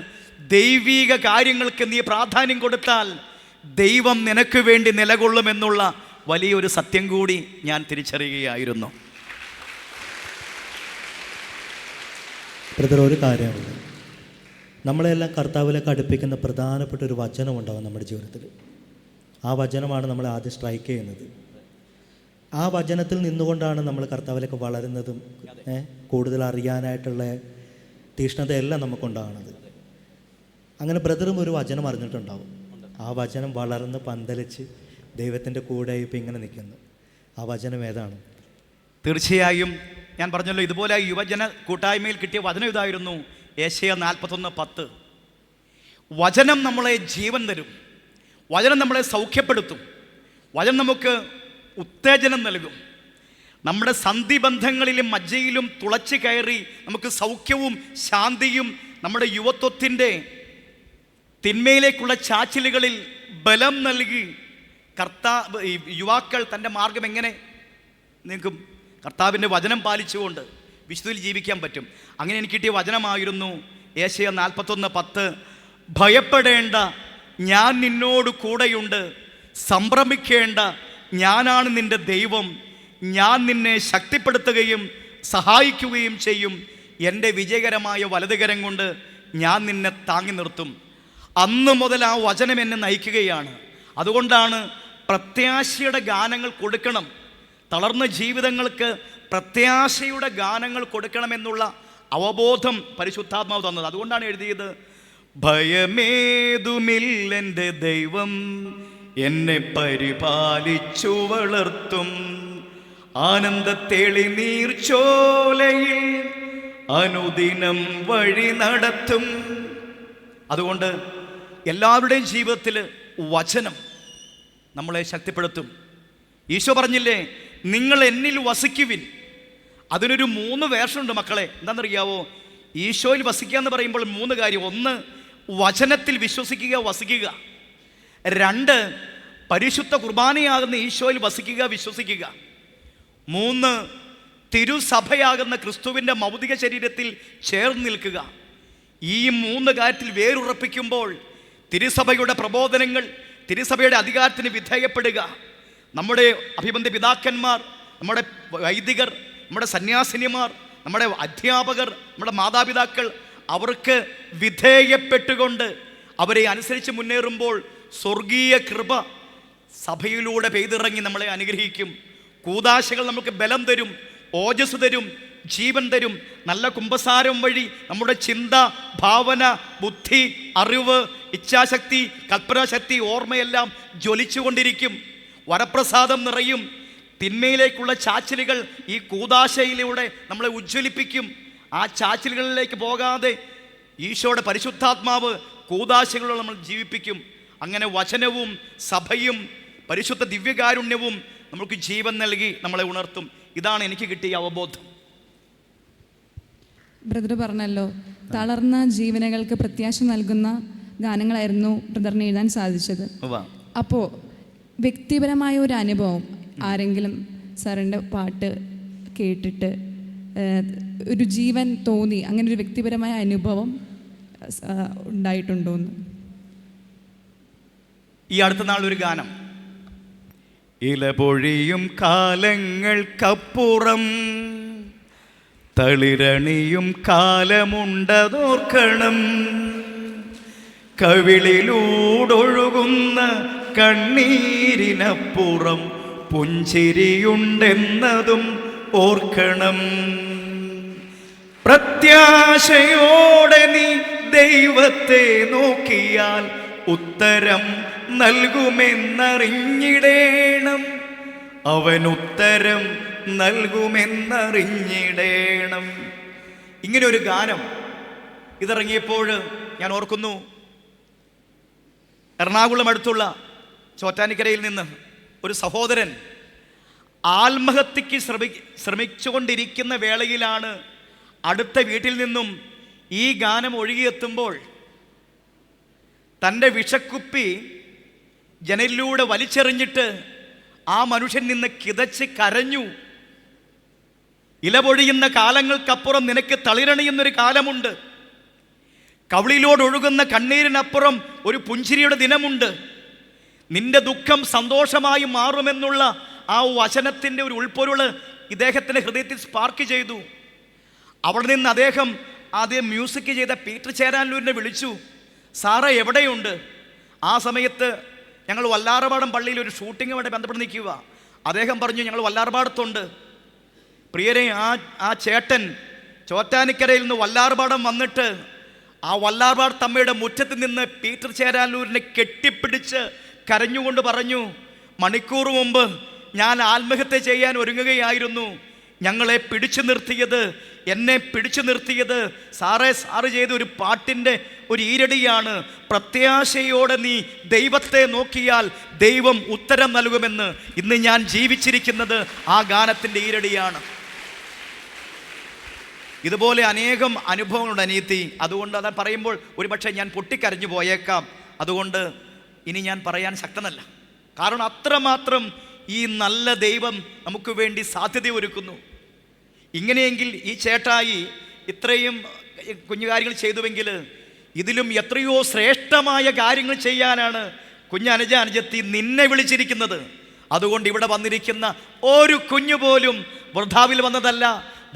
ദൈവിക കാര്യങ്ങൾക്ക് നീ പ്രാധാന്യം കൊടുത്താൽ ദൈവം നിനക്ക് വേണ്ടി നിലകൊള്ളുമെന്നുള്ള വലിയൊരു സത്യം കൂടി ഞാൻ തിരിച്ചറിയുകയായിരുന്നു. ബ്രദർ, ഒരു കാര്യമുണ്ട്, നമ്മളെല്ലാം കർത്താവിലേക്ക് അടുപ്പിക്കുന്ന പ്രധാനപ്പെട്ട ഒരു വചനമുണ്ടാകും നമ്മുടെ ജീവിതത്തിൽ. ആ വചനമാണ് നമ്മളെ ആദ്യം സ്ട്രൈക്ക് ചെയ്യുന്നത്. ആ വചനത്തിൽ നിന്നുകൊണ്ടാണ് നമ്മൾ കർത്താവിലേക്ക് വളരുന്നതും കൂടുതൽ അറിയാനായിട്ടുള്ള തീഷ്ണതയെല്ലാം നമുക്കുണ്ടാകുന്നത്. അങ്ങനെ ബ്രദറും ഒരു വചനം അറിഞ്ഞിട്ടുണ്ടാവും. ആ വചനം വളർന്ന് പന്തലിച്ച് ദൈവത്തിൻ്റെ കൂടെ ഇപ്പം ഇങ്ങനെ നിൽക്കുന്നു. ആ വചനം ഏതാണ്? തീർച്ചയായും ഞാൻ പറഞ്ഞല്ലോ, ഇതുപോലെ യുവജന കൂട്ടായ്മയിൽ കിട്ടിയ വചനം ഇതായിരുന്നു, യേശയ്യാ 41:10. വചനം നമ്മളെ ജീവൻ തരും, വചനം നമ്മളെ സൗഖ്യപ്പെടുത്തും, വചനം നമുക്ക് ഉത്തേജനം നൽകും. നമ്മുടെ സന്ധിബന്ധങ്ങളിലും മജ്ജയിലും തുളച്ച് കയറി നമുക്ക് സൗഖ്യവും ശാന്തിയും നമ്മുടെ യുവത്വത്തിൻ്റെ തിന്മയിലേക്കുള്ള ചാച്ചിലുകളിൽ ബലം നൽകി യുവാക്കൾ തൻ്റെ മാർഗം എങ്ങനെ നീക്കും? കർത്താവിൻ്റെ വചനം പാലിച്ചുകൊണ്ട് വിശുദ്ധിയിൽ ജീവിക്കാൻ പറ്റും. അങ്ങനെ എനിക്ക് കിട്ടിയ വചനമായിരുന്നു യേശയ്യാ 41:10. ഭയപ്പെടേണ്ട, ഞാൻ നിന്നോട് കൂടെയുണ്ട്, സംഭ്രമിക്കേണ്ട, ഞാനാണ് നിൻ്റെ ദൈവം, ഞാൻ നിന്നെ ശക്തിപ്പെടുത്തുകയും സഹായിക്കുകയും ചെയ്യും, എൻ്റെ വിജയകരമായ വലതുകരം കൊണ്ട് ഞാൻ നിന്നെ താങ്ങി നിർത്തും. അന്ന് മുതൽ ആ വചനം എന്നെ നയിക്കുകയാണ്. അതുകൊണ്ടാണ് പ്രത്യാശയുടെ ഗാനങ്ങൾ കൊടുക്കണം, തളർന്ന ജീവിതങ്ങൾക്ക് പ്രത്യാശയുടെ ഗാനങ്ങൾ കൊടുക്കണമെന്നുള്ള അവബോധം പരിശുദ്ധാത്മാവ് തന്നത്. അതുകൊണ്ടാണ് എഴുതിയത്, ഭയമേതുമില്ലെൻ്റെ ദൈവം എന്നെ പരിപാലിച്ചു വളർത്തും, ആനന്ദത്തെളി നീർച്ചോലയിൽ അനുദിനം വഴി നടത്തും. അതുകൊണ്ട് എല്ലാവരുടെയും ജീവിതത്തിൽ വചനം നമ്മളെ ശക്തിപ്പെടുത്തും. ഈശോ പറഞ്ഞില്ലേ, നിങ്ങൾ എന്നിൽ വസിക്കുവിൻ. അതിനൊരു 3 വേർഷനുണ്ട് മക്കളെ. എന്താണെന്നറിയാവോ? ഈശോയിൽ വസിക്കുക എന്ന് പറയുമ്പോൾ 3 കാര്യം. 1, വചനത്തിൽ വിശ്വസിക്കുക, വസിക്കുക. 2, പരിശുദ്ധ കുർബാനയാകുന്ന ഈശോയിൽ വസിക്കുക, വിശ്വസിക്കുക. 3, തിരുസഭയാകുന്ന ക്രിസ്തുവിൻ്റെ മൗതിക ശരീരത്തിൽ ചേർന്ന് നിൽക്കുക. ഈ 3 കാര്യത്തിൽ വേരുറപ്പിക്കുമ്പോൾ തിരുസഭയുടെ പ്രബോധനങ്ങൾ, തിരുസഭയുടെ അധികാരത്തിന് വിധേയപ്പെടുക. നമ്മുടെ അഭിബന്ധ പിതാക്കന്മാർ, നമ്മുടെ വൈദികർ, നമ്മുടെ സന്യാസിനിമാർ, നമ്മുടെ അധ്യാപകർ, നമ്മുടെ മാതാപിതാക്കൾ, അവർക്ക് വിധേയപ്പെട്ടുകൊണ്ട് അവരെ അനുസരിച്ച് മുന്നേറുമ്പോൾ സ്വർഗീയ കൃപ സഭയിലൂടെ പെയ്തിറങ്ങി നമ്മളെ അനുഗ്രഹിക്കും. കൂദാശകൾ നമുക്ക് ബലം തരും, ഓജസ് തരും, ജീവൻ തരും. നല്ല കുമ്പസാരം വഴി നമ്മുടെ ചിന്ത, ഭാവന, ബുദ്ധി, അറിവ്, ഇച്ഛാശക്തി, കൽപ്പനാശക്തി, ഓർമ്മയെല്ലാം ജ്വലിച്ചുകൊണ്ടിരിക്കും. വരപ്രസാദം നിറയും. തിന്മയിലേക്കുള്ള ചാച്ചിലുകൾ ഈ കൂദാശയിലൂടെ നമ്മളെ ഉജ്ജ്വലിപ്പിക്കും. ആ ചാച്ചിലുകളിലേക്ക് പോകാതെ ഈശോയുടെ പരിശുദ്ധാത്മാവ് കൂദാശകളിലൂടെ നമ്മൾ ജീവിപ്പിക്കും. അങ്ങനെ വചനവും സഭയും പരിശുദ്ധ ദിവ്യകാരുണ്യവും നമുക്ക് ജീവൻ നൽകി നമ്മളെ ഉണർത്തും. ഇതാണ് എനിക്ക് കിട്ടിയ അവബോധം. ബ്രദർ പറഞ്ഞല്ലോ, തളർന്ന ജീവനകൾക്ക് പ്രത്യാശ നൽകുന്ന ഗാനങ്ങളായിരുന്നു ബ്രദറിന് എഴുതാൻ സാധിച്ചത്. അപ്പോൾ വ്യക്തിപരമായ ഒരു അനുഭവം, ആരെങ്കിലും സാറിൻ്റെ പാട്ട് കേട്ടിട്ട് ഒരു ജീവൻ തോന്നി, അങ്ങനെ ഒരു വ്യക്തിപരമായ അനുഭവം ഉണ്ടായിട്ടുണ്ടോന്ന്? ഈ അടുത്ത നാളൊരു ഗാനം, ഇലപൊഴിയും കാലങ്ങൾക്കപ്പുറം തളിരണിയും കാലമുണ്ടതോർക്കണം, കവിളിലൂടൊഴുകുന്ന കണ്ണീരിനപ്പുറം പുഞ്ചിരിയുണ്ടെന്നതും ഓർക്കണം. പ്രത്യാശയോടെ നീ ദൈവത്തെ നോക്കിയാൽ ഉത്തരം നൽകുമെന്നറിഞ്ഞിടേണം, അവൻ ഉത്തരം നൽകുമെന്നറിഞ്ഞിടേണം. ഇങ്ങനെ ഒരു ഗാനം ഇതിറങ്ങിയപ്പോൾ ഞാൻ ഓർക്കുന്നു, എറണാകുളം അടുത്തുള്ള ചോറ്റാനിക്കരയിൽ നിന്ന് ഒരു സഹോദരൻ ആത്മഹത്യക്ക് ശ്രമിച്ചുകൊണ്ടിരിക്കുന്ന വേളയിലാണ് അടുത്ത വീട്ടിൽ നിന്നും ഈ ഗാനം ഒഴുകിയെത്തുമ്പോൾ തൻ്റെ വിഷക്കുപ്പി ജനലിലൂടെ വലിച്ചെറിഞ്ഞിട്ട് ആ മനുഷ്യൻ നിന്ന് കിതച്ച് കരഞ്ഞു. ഇലപൊഴിയുന്ന കാലങ്ങൾക്കപ്പുറം നിനക്ക് തളിരണിയുന്നൊരു കാലമുണ്ട്, കവിളിലോടൊഴുകുന്ന കണ്ണീരിനപ്പുറം ഒരു പുഞ്ചിരിയുടെ ദിനമുണ്ട്, നിന്റെ ദുഃഖം സന്തോഷമായി മാറുമെന്നുള്ള ആ വചനത്തിൻ്റെ ഒരു ഉൾപ്പൊരുള് ഇദ്ദേഹത്തിൻ്റെ ഹൃദയത്തിൽ സ്പാർക്ക് ചെയ്തു. അവിടെ നിന്ന് അദ്ദേഹം ആദ്യം മ്യൂസിക് ചെയ്ത പീറ്റർ ചേരാനല്ലൂരിനെ വിളിച്ചു. സാറ എവിടെയുണ്ട്? ആ സമയത്ത് ഞങ്ങൾ വല്ലാർപാടം പള്ളിയിൽ ഒരു ഷൂട്ടിങ്ങുമായിട്ട് ബന്ധപ്പെട്ട് നിൽക്കുക. അദ്ദേഹം പറഞ്ഞു, ഞങ്ങൾ വല്ലാർപാടത്തുണ്ട്. പ്രിയരെ, ആ ചേട്ടൻ ചോറ്റാനിക്കരയിൽ നിന്ന് വല്ലാർപാടം വന്നിട്ട് ആ വല്ലാർപാടത്തമ്മയുടെ മുറ്റത്ത് നിന്ന് പീറ്റർ ചേരാനല്ലൂരിനെ കെട്ടിപ്പിടിച്ച് കരഞ്ഞുകൊണ്ട് പറഞ്ഞു, മണിക്കൂർ മുമ്പ് ഞാൻ ആത്മഹത്യ ചെയ്യാൻ ഒരുങ്ങുകയായിരുന്നു, ഞങ്ങളെ പിടിച്ചു നിർത്തിയത്, എന്നെ പിടിച്ചു നിർത്തിയത് സാറ് ചെയ്ത ഒരു പാട്ടിൻ്റെ ഒരു ഈരടിയാണ്. പ്രത്യാശയോടെ നീ ദൈവത്തെ നോക്കിയാൽ ദൈവം ഉത്തരം നൽകുമെന്ന്. ഇന്ന് ഞാൻ ജീവിച്ചിരിക്കുന്നത് ആ ഗാനത്തിൻ്റെ ഈരടിയാണ്. ഇതുപോലെ അനേകം അനുഭവങ്ങളുണ്ട് അനിയത്തി. അതുകൊണ്ട് അത് പറയുമ്പോൾ ഒരുപക്ഷെ ഞാൻ പൊട്ടിക്കരഞ്ഞു പോയേക്കാം. അതുകൊണ്ട് ഇനി ഞാൻ പറയാൻ ശക്തനല്ല. കാരണം അത്രമാത്രം ഈ നല്ല ദൈവം നമുക്ക് വേണ്ടി സാധ്യത ഒരുക്കുന്നു. ഇങ്ങനെയെങ്കിൽ ഈ ചേട്ടായി ഇത്രയും കുഞ്ഞു കാര്യങ്ങൾ ചെയ്തുവെങ്കിൽ ഇതിലും എത്രയോ ശ്രേഷ്ഠമായ കാര്യങ്ങൾ ചെയ്യാനാണ് കുഞ്ഞനുജ അനുജത്തി നിന്നെ വിളിച്ചിരിക്കുന്നത്. അതുകൊണ്ട് ഇവിടെ വന്നിരിക്കുന്ന ഒരു കുഞ്ഞു പോലും വൃഥാവിൽ വന്നതല്ല.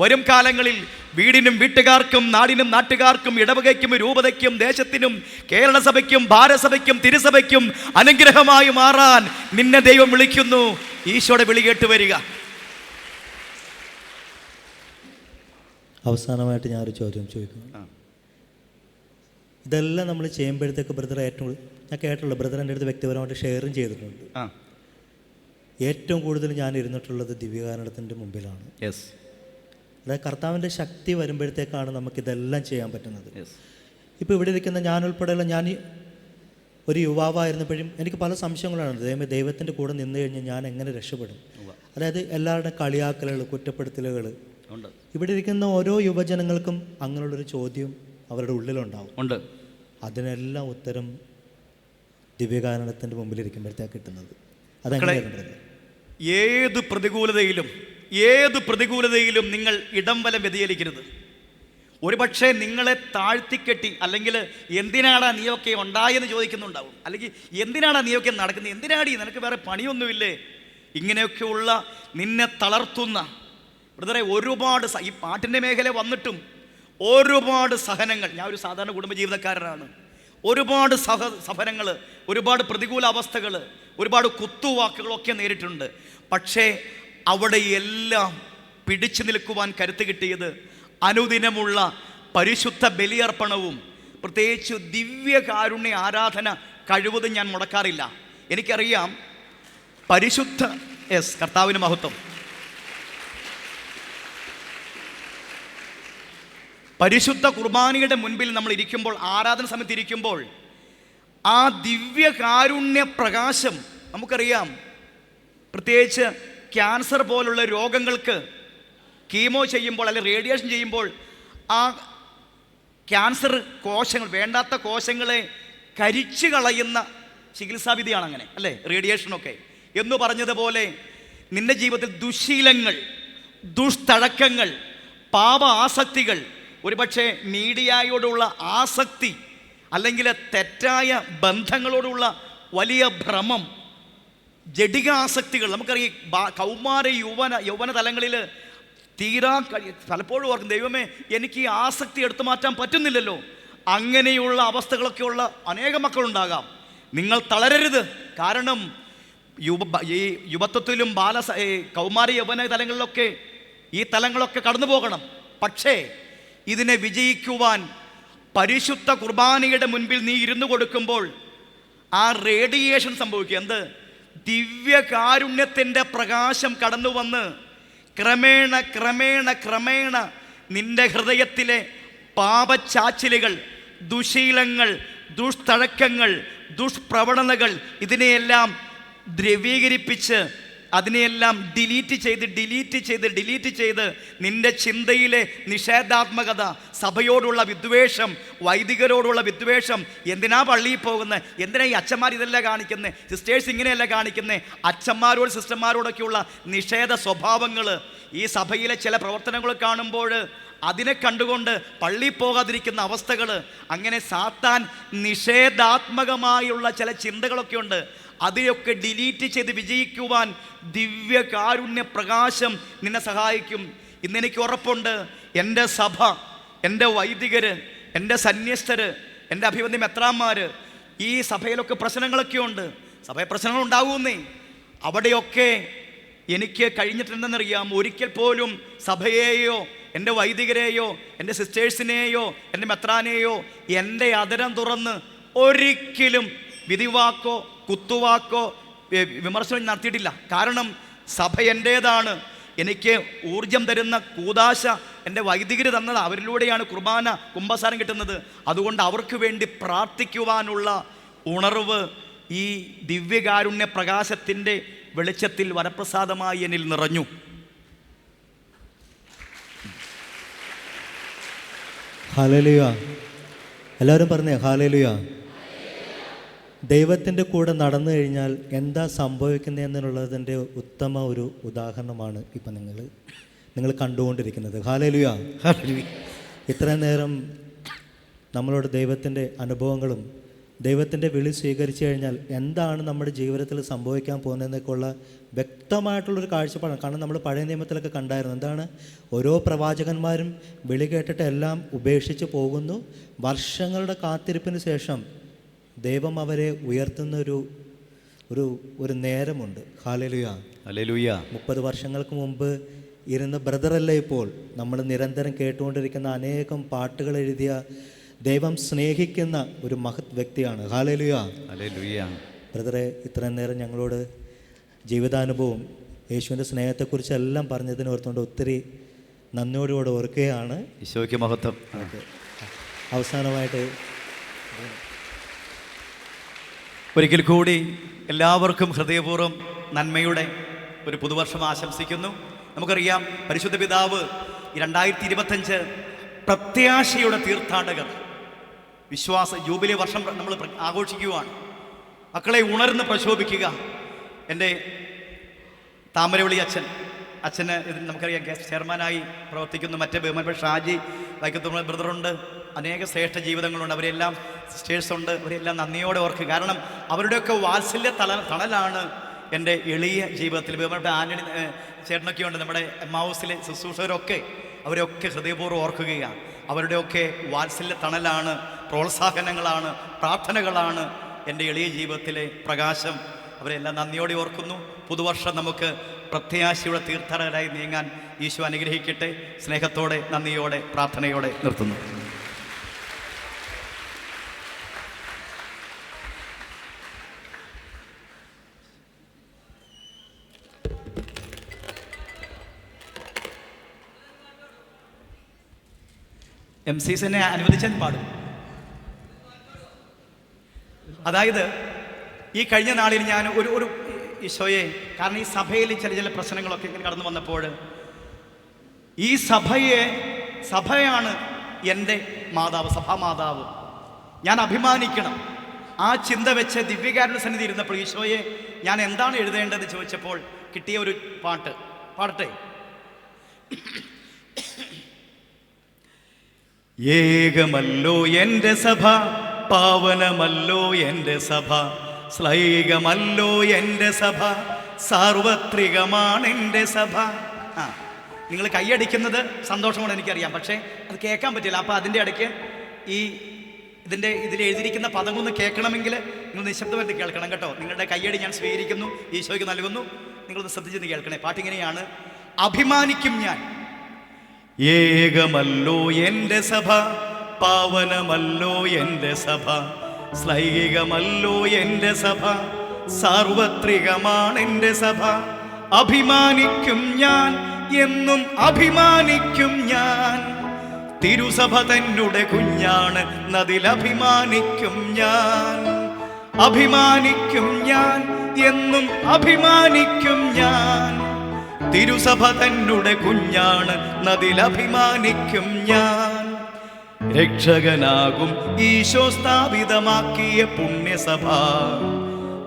വരും കാലങ്ങളിൽ വീടിനും വീട്ടുകാർക്കും നാടിനും നാട്ടുകാർക്കും ഇടവകയ്ക്കും രൂപതയ്ക്കും ദേശത്തിനും കേരള സഭയ്ക്കും ഭാരതസഭയ്ക്കും തിരുസഭയ്ക്കും അനുഗ്രഹമായി മാറാൻ നിന്നെ ദൈവം വിളിക്കുന്നു. ഈശോയുടെ വിളി കേട്ട് വരിക. അവസാനമായിട്ട് ഞാനൊരു ചോദ്യം ചോദിക്കുന്നു. ഇതെല്ലാം നമ്മൾ ചെയ്യുമ്പോഴത്തേക്ക് ബ്രദർ ഏറ്റവും ഞാൻ കേട്ടുള്ളൂ, ബ്രദർ എൻ്റെ അടുത്ത് വ്യക്തിപരമായിട്ട് ഷെയറും ചെയ്തിട്ടുണ്ട്. ഏറ്റവും കൂടുതൽ ഞാൻ ഇരുന്നിട്ടുള്ളത് ദിവ്യകാരണത്തിൻ്റെ മുമ്പിലാണ്. അതായത് കർത്താവിൻ്റെ ശക്തി വരുമ്പോഴത്തേക്കാണ് നമുക്കിതെല്ലാം ചെയ്യാൻ പറ്റുന്നത്. ഇപ്പോൾ ഇവിടെ ഇരിക്കുന്ന ഞാനുൾപ്പെടെയുള്ള ഞാൻ ഒരു യുവാവായിരുന്നപ്പോഴും എനിക്ക് പല സംശയങ്ങളാണ്. ദൈവത്തിൻ്റെ കൂടെ നിന്ന് കഴിഞ്ഞാൽ ഞാൻ എങ്ങനെ രക്ഷപ്പെടും? അതായത് എല്ലാവരുടെയും കളിയാക്കലുകൾ, കുറ്റപ്പെടുത്തലുകൾ. ഇവിടെ ഇരിക്കുന്ന ഓരോ യുവജനങ്ങൾക്കും അങ്ങനെയുള്ളൊരു ചോദ്യം അവരുടെ ഉള്ളിലുണ്ടാവും. അതിനെല്ലാം ഉത്തരം ദിവ്യകാരണത്തിൻ്റെ മുമ്പിലിരിക്കുമ്പോഴത്തേക്ക് കിട്ടുന്നത്. അതെങ്ങനെ? ഏത് പ്രതികൂലതയിലും നിങ്ങൾ ഇടം വലം വ്യതിചലിക്കരുത്. ഒരുപക്ഷെ നിങ്ങളെ താഴ്ത്തിക്കെട്ടി, അല്ലെങ്കിൽ എന്തിനാടാ നീയൊക്കെ ഉണ്ടായെന്ന് ചോദിക്കുന്നുണ്ടാവും, അല്ലെങ്കിൽ എന്തിനാടാ നീയൊക്കെ നടക്കുന്നത്, എന്തിനാടി നിനക്ക് വേറെ പണിയൊന്നുമില്ലേ, ഇങ്ങനെയൊക്കെയുള്ള നിന്നെ തളർത്തുന്ന ബ്രദറെ ഒരുപാട് ഈ പാട്ടിൻ്റെ മേഖല വന്നിട്ടും ഒരുപാട് സഹനങ്ങൾ. ഞാൻ ഒരു സാധാരണ കുടുംബജീവിതക്കാരനാണ്. ഒരുപാട് സഹനങ്ങൾ, ഒരുപാട് പ്രതികൂല അവസ്ഥകൾ, ഒരുപാട് കുത്തുവാക്കുകളൊക്കെ നേരിട്ടുണ്ട്. പക്ഷേ അവിടെയെല്ലാം പിടിച്ചു നിൽക്കുവാൻ കരുത്ത് കിട്ടിയത് അനുദിനമുള്ള പരിശുദ്ധ ബലിയർപ്പണവും പ്രത്യേകിച്ച് ദിവ്യകാരുണ്യ ആരാധന കഴിവതും ഞാൻ മുടക്കാറില്ല. എനിക്കറിയാം പരിശുദ്ധ കർത്താവിന് മഹത്വം. പരിശുദ്ധ കുർബാനയുടെ മുൻപിൽ നമ്മൾ ഇരിക്കുമ്പോൾ, ആരാധന സമയത്ത് ഇരിക്കുമ്പോൾ ആ ദിവ്യകാരുണ്യ പ്രകാശം നമുക്കറിയാം. പ്രത്യേകിച്ച് ക്യാൻസർ പോലുള്ള രോഗങ്ങൾക്ക് കീമോ ചെയ്യുമ്പോൾ അല്ലെങ്കിൽ റേഡിയേഷൻ ചെയ്യുമ്പോൾ ആ ക്യാൻസർ കോശങ്ങൾ, വേണ്ടാത്ത കോശങ്ങളെ കരിച്ചു കളയുന്ന ചികിത്സാവിധിയാണ് അങ്ങനെ അല്ലേ, റേഡിയേഷനൊക്കെ. എന്ന് പറഞ്ഞതുപോലെ നിന്റെ ജീവിതത്തിൽ ദുശീലങ്ങൾ, ദുഷ്തഴക്കങ്ങൾ, പാപ ആസക്തികൾ, ഒരുപക്ഷെ മീഡിയയോടുള്ള ആസക്തി, അല്ലെങ്കിൽ തെറ്റായ ബന്ധങ്ങളോടുള്ള വലിയ ഭ്രമം, ജഡിക ആസക്തികൾ. നമുക്കറിയാം കൗമാര യൗവന തലങ്ങളിൽ പലപ്പോഴും ഓർക്കും, ദൈവമേ എനിക്ക് ഈ ആസക്തി എടുത്തു മാറ്റാൻ പറ്റുന്നില്ലല്ലോ. അങ്ങനെയുള്ള അവസ്ഥകളൊക്കെയുള്ള അനേകം മക്കളുണ്ടാകാം. നിങ്ങൾ തളരരുത്. കാരണം ഈ യുവത്വത്തിലും കൗമാര യൗവന തലങ്ങളിലൊക്കെ ഈ തലങ്ങളൊക്കെ കടന്നു പോകണം. പക്ഷേ ഇതിനെ വിജയിക്കുവാൻ പരിശുദ്ധ കുർബാനയുടെ മുൻപിൽ നീ ഇരുന്നു കൊടുക്കുമ്പോൾ ആ റേഡിയേഷൻ സംഭവിക്കുക. എന്ത്? ദിവ്യകാരുണ്യത്തിൻ്റെ പ്രകാശം കടന്നു വന്ന് ക്രമേണ ക്രമേണ ക്രമേണ നിന്റെ ഹൃദയത്തിലെ പാപച്ചാച്ചിലുകൾ, ദുശീലങ്ങൾ, ദുഷ്തഴക്കങ്ങൾ, ദുഷ്പ്രവണതകൾ, ഇതിനെയെല്ലാം ദ്രവീകരിപ്പിച്ച് അതിനെയെല്ലാം ഡിലീറ്റ് ചെയ്ത് നിന്റെ ചിന്തയിലെ നിഷേധാത്മകത, സഭയോടുള്ള വിദ്വേഷം, വൈദികരോടുള്ള വിദ്വേഷം, എന്തിനാ പള്ളിയിൽ പോകുന്നത്, എന്തിനാ ഈ അച്ഛന്മാർ ഇതെല്ലാം കാണിക്കുന്നത്, സിസ്റ്റേഴ്സ് ഇങ്ങനെയല്ല കാണിക്കുന്നത്, അച്ഛന്മാരോട് സിസ്റ്റർമാരോടൊക്കെയുള്ള നിഷേധ സ്വഭാവങ്ങൾ, ഈ സഭയിലെ ചില പ്രവർത്തനങ്ങൾ കാണുമ്പോൾ അതിനെ കണ്ടുകൊണ്ട് പള്ളിയിൽ പോകാതിരിക്കുന്ന അവസ്ഥകൾ, അങ്ങനെ സാത്താൻ നിഷേധാത്മകമായുള്ള ചില ചിന്തകളൊക്കെ ഉണ്ട്. അതിലൊക്കെ ഡിലീറ്റ് ചെയ്ത് വിജയിക്കുവാൻ ദിവ്യകാരുണ്യ പ്രകാശം നിന്നെ സഹായിക്കും. ഇന്നെനിക്ക് ഉറപ്പുണ്ട്, എൻ്റെ സഭ, എൻ്റെ വൈദികർ, എൻ്റെ സന്യസ്തർ, എൻ്റെ അഭിവന്യ മെത്രാന്മാർ, ഈ സഭയിലൊക്കെ പ്രശ്നങ്ങളൊക്കെ ഉണ്ട്. സഭയിൽ പ്രശ്നങ്ങൾ ഉണ്ടാകുന്നേ. അവിടെയൊക്കെ എനിക്ക് കഴിഞ്ഞിട്ടുണ്ടെന്നറിയാം. ഒരിക്കൽ പോലും സഭയെയോ എൻ്റെ വൈദികരെയോ എൻ്റെ സിസ്റ്റേഴ്സിനെയോ എൻ്റെ മെത്രാനെയോ എൻ്റെ അതരം തുറന്ന് ഒരിക്കലും വിധിവാക്കോ കുത്തുവാക്കോ വിമർശനം നടത്തിയിട്ടില്ല. കാരണം സഭ എൻ്റേതാണ്. എനിക്ക് ഊർജം തരുന്ന കൂദാശ എൻ്റെ വൈദികർ തന്നത്, അവരിലൂടെയാണ് കുർബാന കുമ്പസാരം കിട്ടുന്നത്. അതുകൊണ്ട് അവർക്ക് വേണ്ടി പ്രാർത്ഥിക്കുവാനുള്ള ഉണർവ് ഈ ദിവ്യകാരുണ്യ പ്രകാശത്തിൻ്റെ വെളിച്ചത്തിൽ വരപ്രസാദമായി എന്നിൽ നിറഞ്ഞു. ഹല്ലേലൂയ. എല്ലാവരും പറഞ്ഞേ ഹല്ലേലൂയ. ദൈവത്തിൻ്റെ കൂടെ നടന്നു കഴിഞ്ഞാൽ എന്താ സംഭവിക്കുന്നത് എന്നുള്ളതിൻ്റെ ഉത്തമ ഒരു ഉദാഹരണമാണ് ഇപ്പം നിങ്ങൾ കണ്ടുകൊണ്ടിരിക്കുന്നത്. ഹല്ലേലൂയ. ഇത്രയും നേരം നമ്മളോട് ദൈവത്തിൻ്റെ അനുഭവങ്ങളും ദൈവത്തിൻ്റെ വിളി സ്വീകരിച്ചു കഴിഞ്ഞാൽ എന്താണ് നമ്മുടെ ജീവിതത്തിൽ സംഭവിക്കാൻ പോകുന്നതെന്നൊക്കെയുള്ള വ്യക്തമായിട്ടുള്ളൊരു കാഴ്ചപ്പാടാണ്. കാരണം നമ്മൾ പഴയ നിയമത്തിലൊക്കെ കണ്ടായിരുന്നു, എന്താണ്, ഓരോ പ്രവാചകന്മാരും വിളി കേട്ടിട്ട് എല്ലാം ഉപേക്ഷിച്ച് പോകുന്നു. വർഷങ്ങളുടെ കാത്തിരിപ്പിന് ശേഷം ദൈവം അവരെ ഉയർത്തുന്ന ഒരു നേരമുണ്ട്. ഹല്ലേലൂയ. ഹല്ലേലൂയ. 30 വർഷങ്ങൾക്ക് മുമ്പ് ഇരുന്ന ബ്രദറല്ല ഇപ്പോൾ നമ്മൾ നിരന്തരം കേട്ടുകൊണ്ടിരിക്കുന്ന അനേകം പാട്ടുകൾ എഴുതിയ ദൈവം സ്നേഹിക്കുന്ന ഒരു മഹത് വ്യക്തിയാണ്. ഹല്ലേലൂയ. ഹല്ലേലൂയ. ബ്രദറെ, ഇത്രയും നേരം ഞങ്ങളോട് ജീവിതാനുഭവം, യേശുവിൻ്റെ സ്നേഹത്തെക്കുറിച്ച് എല്ലാം പറഞ്ഞതിന് ഓർത്തുകൊണ്ട് ഒത്തിരി നന്ദിയോടുകൂടെ ഓർക്കുകയാണ്. ഈശോയ്ക്ക് മഹത്വം. അവസാനമായിട്ട് ഒരിക്കൽ കൂടി എല്ലാവർക്കും ഹൃദയപൂർവ്വം നന്മയുടെ ഒരു പുതുവർഷം ആശംസിക്കുന്നു. നമുക്കറിയാം, പരിശുദ്ധ പിതാവ് 2025 പ്രത്യാശയുടെ തീർത്ഥാടകർ വിശ്വാസ ജൂബിലി വർഷം നമ്മൾ ആഘോഷിക്കുകയാണ്. മക്കളെ ഉണർന്ന് പ്രശോഭിക്കുക. എൻ്റെ താമരവിളി അച്ഛന് ഇത് നമുക്കറിയാം, ഗസ്റ്റ് ചെയർമാനായി പ്രവർത്തിക്കുന്നു. മറ്റേ ബഹുമാനപ്പെട്ട ഷാജി വൈക്കത്തുള്ള ബ്രദറുണ്ട്. അനേക ശ്രേഷ്ഠ ജീവിതങ്ങളുണ്ട്. അവരെല്ലാം സിസ്റ്റേഴ്സുണ്ട്. അവരെല്ലാം നന്ദിയോടെ ഓർക്കുക. കാരണം അവരുടെയൊക്കെ വാത്സല്യ തണലാണ് എൻ്റെ എളിയ ജീവിതത്തിൽ. ബഹുമാനപ്പെട്ട ആന്റണി ചേട്ടനൊക്കെ ഉണ്ട്, നമ്മുടെ എമ്മാവൂസിലെ ശുശ്രൂഷകരൊക്കെ, അവരെയൊക്കെ ഹൃദയപൂർവ്വം ഓർക്കുകയാണ്. അവരുടെയൊക്കെ വാത്സല്യ തണലാണ്, പ്രോത്സാഹനങ്ങളാണ്, പ്രാർത്ഥനകളാണ് എൻ്റെ എളിയ ജീവിതത്തിലെ പ്രകാശം. അവരെല്ലാം നന്ദിയോടെ ഓർക്കുന്നു. പുതുവർഷം നമുക്ക് പ്രത്യാശയുടെ തീർത്ഥാടകരായി നീങ്ങാൻ ഈശോ അനുഗ്രഹിക്കട്ടെ. സ്നേഹത്തോടെ, നന്ദിയോടെ, പ്രാർത്ഥനയോടെ നിർത്തുന്നു. MCസിനെ അനുവദിച്ചാൽ പാടും. അതായത് ഈ കഴിഞ്ഞ നാളിൽ ഞാൻ ഒരു ഈശോയെ, കാരണം ഈ സഭയിൽ ചില പ്രശ്നങ്ങളൊക്കെ ഇങ്ങനെ കടന്നു വന്നപ്പോൾ ഈ സഭയാണ് എൻ്റെ മാതാവ്, സഭാമാതാവ്. ഞാൻ അഭിമാനിക്കണം. ആ ചിന്ത വെച്ച് ദിവ്യകാരുണ്യ സന്നിധി ഇരുന്നപ്പോൾ ഈശോയെ ഞാൻ എന്താണ് എഴുതേണ്ടതെന്ന് ചോദിച്ചപ്പോൾ കിട്ടിയ ഒരു പാട്ട് പാടട്ടെ. ഏകമല്ലോ എൻ്റെ സഭ, പാവനമല്ലോ എൻ്റെ സഭ, ശ്ലൈകമല്ലോ എൻ്റെ സഭ, സാർവത്രികമാണ് എൻ്റെ സഭ. ആ, നിങ്ങൾ കൈയടിക്കുന്നത് സന്തോഷമാണ് എനിക്കറിയാം, പക്ഷേ അത് കേൾക്കാൻ പറ്റില്ല. അപ്പോൾ അതിൻ്റെ ഇടയ്ക്ക് ഇതിൽ എഴുതിയിരിക്കുന്ന പദമൊന്ന് കേൾക്കണമെങ്കിൽ നിങ്ങൾ നിശബ്ദമായിട്ട് കേൾക്കണം കേട്ടോ. നിങ്ങളുടെ കയ്യടി ഞാൻ സ്വീകരിക്കുന്നു, ഈശോയ്ക്ക് നൽകുന്നു. നിങ്ങളൊന്ന് ശ്രദ്ധിച്ചെന്ന് കേൾക്കണേ. പാട്ടിങ്ങനെയാണ്: അഭിമാനിക്കും ഞാൻ. ഏകമല്ലോ എൻ്റെ സഭ, പാവനമല്ലോ എൻ്റെ സഭ, ശ്ലൈകികമല്ലോ എൻ്റെ സഭ, സാർവത്രികമാണ് എൻ്റെ സഭ. അഭിമാനിക്കും ഞാൻ, എന്നും അഭിമാനിക്കും ഞാൻ. തിരുസഭ തന്നെ കുഞ്ഞാണ്, നതിലഭിമാനിക്കും ഞാൻ. അഭിമാനിക്കും ഞാൻ, എന്നും അഭിമാനിക്കും ഞാൻ. തിരുസഭ തന്നെ കുഞ്ഞാണ്, നതിലഭിമാനിക്കും ഞാൻ. രക്ഷകനാകും ഈശോ സ്ഥാപിതമാക്കിയ പുണ്യസഭ,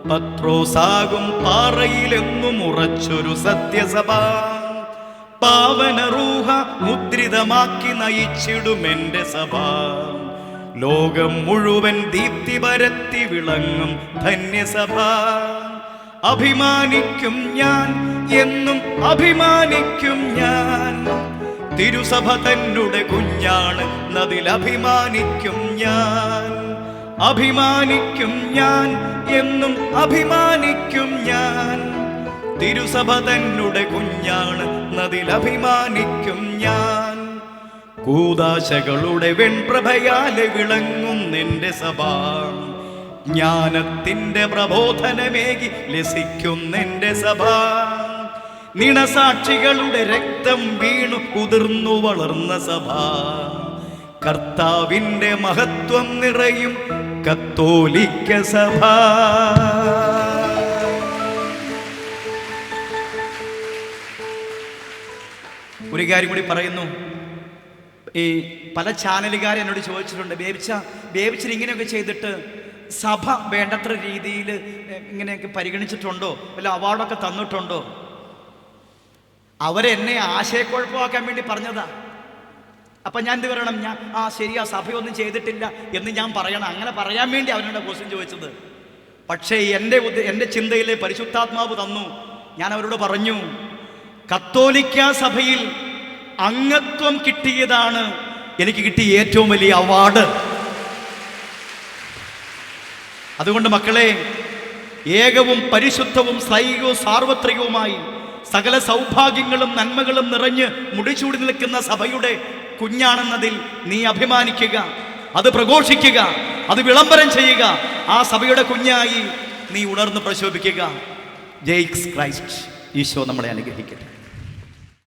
പത്രോസാകും പാറയിലെങ്ങും ഉറച്ചൊരു സത്യസഭ. പാവന റൂഹ മുദ്രിതമാക്കി നയിച്ചിടും എൻ്റെ സഭ. ലോകം മുഴുവൻ ദീപ്തി പരത്തി വിളങ്ങും ധന്യസഭ. അഭിമാനിക്കും ഞാൻ, എന്നും അഭിമാനിക്കും ഞാൻ. തിരുസഭ തന്നെ കുഞ്ഞാണ്, നതിലഭിമാനിക്കും ഞാൻ. അഭിമാനിക്കും ഞാൻ, എന്നും അഭിമാനിക്കും ഞാൻ. തിരുസഭ തന്നെ കുഞ്ഞാണ്, നതിലഭിമാനിക്കും ഞാൻ. കൂദാശകളുടെ വെൺപ്രഭയാലെ വിളങ്ങും നിന്റെ സഭ. ജ്ഞാനത്തിൻ്റെ പ്രബോധനമേകി ലസിക്കുന്നെൻ്റെ സഭ. നിണസാക്ഷികളുടെ രക്തം വീണു കുതിർന്നു വളർന്ന സഭ. കർത്താവിൻ്റെ മഹത്വം നിറയും കത്തോലിക്ക സഭ. ഒരു കാര്യം കൂടി പറയുന്നു. ഈ പല ചാനലുകാർ എന്നോട് ചോദിച്ചിട്ടുണ്ട്, ബേബിച്ചിന് ഇങ്ങനെയൊക്കെ ചെയ്തിട്ട് സഭ വേണ്ടത്ര രീതിയിൽ ഇങ്ങനെയൊക്കെ പരിഗണിച്ചിട്ടുണ്ടോ, വല്ല അവാർഡൊക്കെ തന്നിട്ടുണ്ടോ? അവരെന്നെ ആശയക്കുഴപ്പമാക്കാൻ വേണ്ടി പറഞ്ഞതാ. അപ്പം ഞാൻ എന്ത് പറയണം? ശരിയാ, സഭയൊന്നും ചെയ്തിട്ടില്ല എന്ന് ഞാൻ പറയണം. അങ്ങനെ പറയാൻ വേണ്ടി അവനോട് ക്വസ്റ്റ്യൻ ചോദിച്ചത്. പക്ഷേ എൻ്റെ ചിന്തയിലെ പരിശുദ്ധാത്മാവ് തന്നു. ഞാൻ അവരോട് പറഞ്ഞു, കത്തോലിക്ക സഭയിൽ അംഗത്വം കിട്ടിയതാണ് എനിക്ക് കിട്ടിയ ഏറ്റവും വലിയ അവാർഡ്. അതുകൊണ്ട് മക്കളെ, ഏകവും പരിശുദ്ധവും ശ്ലൈകവും സാർവത്രികവുമായി സകല സൗഭാഗ്യങ്ങളും നന്മകളും നിറഞ്ഞ് മുടിച്ചൂടി നിൽക്കുന്ന സഭയുടെ കുഞ്ഞാണെന്നതിൽ നീ അഭിമാനിക്കുക, അത് പ്രഘോഷിക്കുക, അത് വിളംബരം ചെയ്യുക. ആ സഭയുടെ കുഞ്ഞായി നീ ഉണർന്ന് പ്രശോഭിക്കുക. ജയ് ക്രൈസ്റ്റ്. ഈശോ നമ്മളെ അനുഗ്രഹിക്കട്ടെ.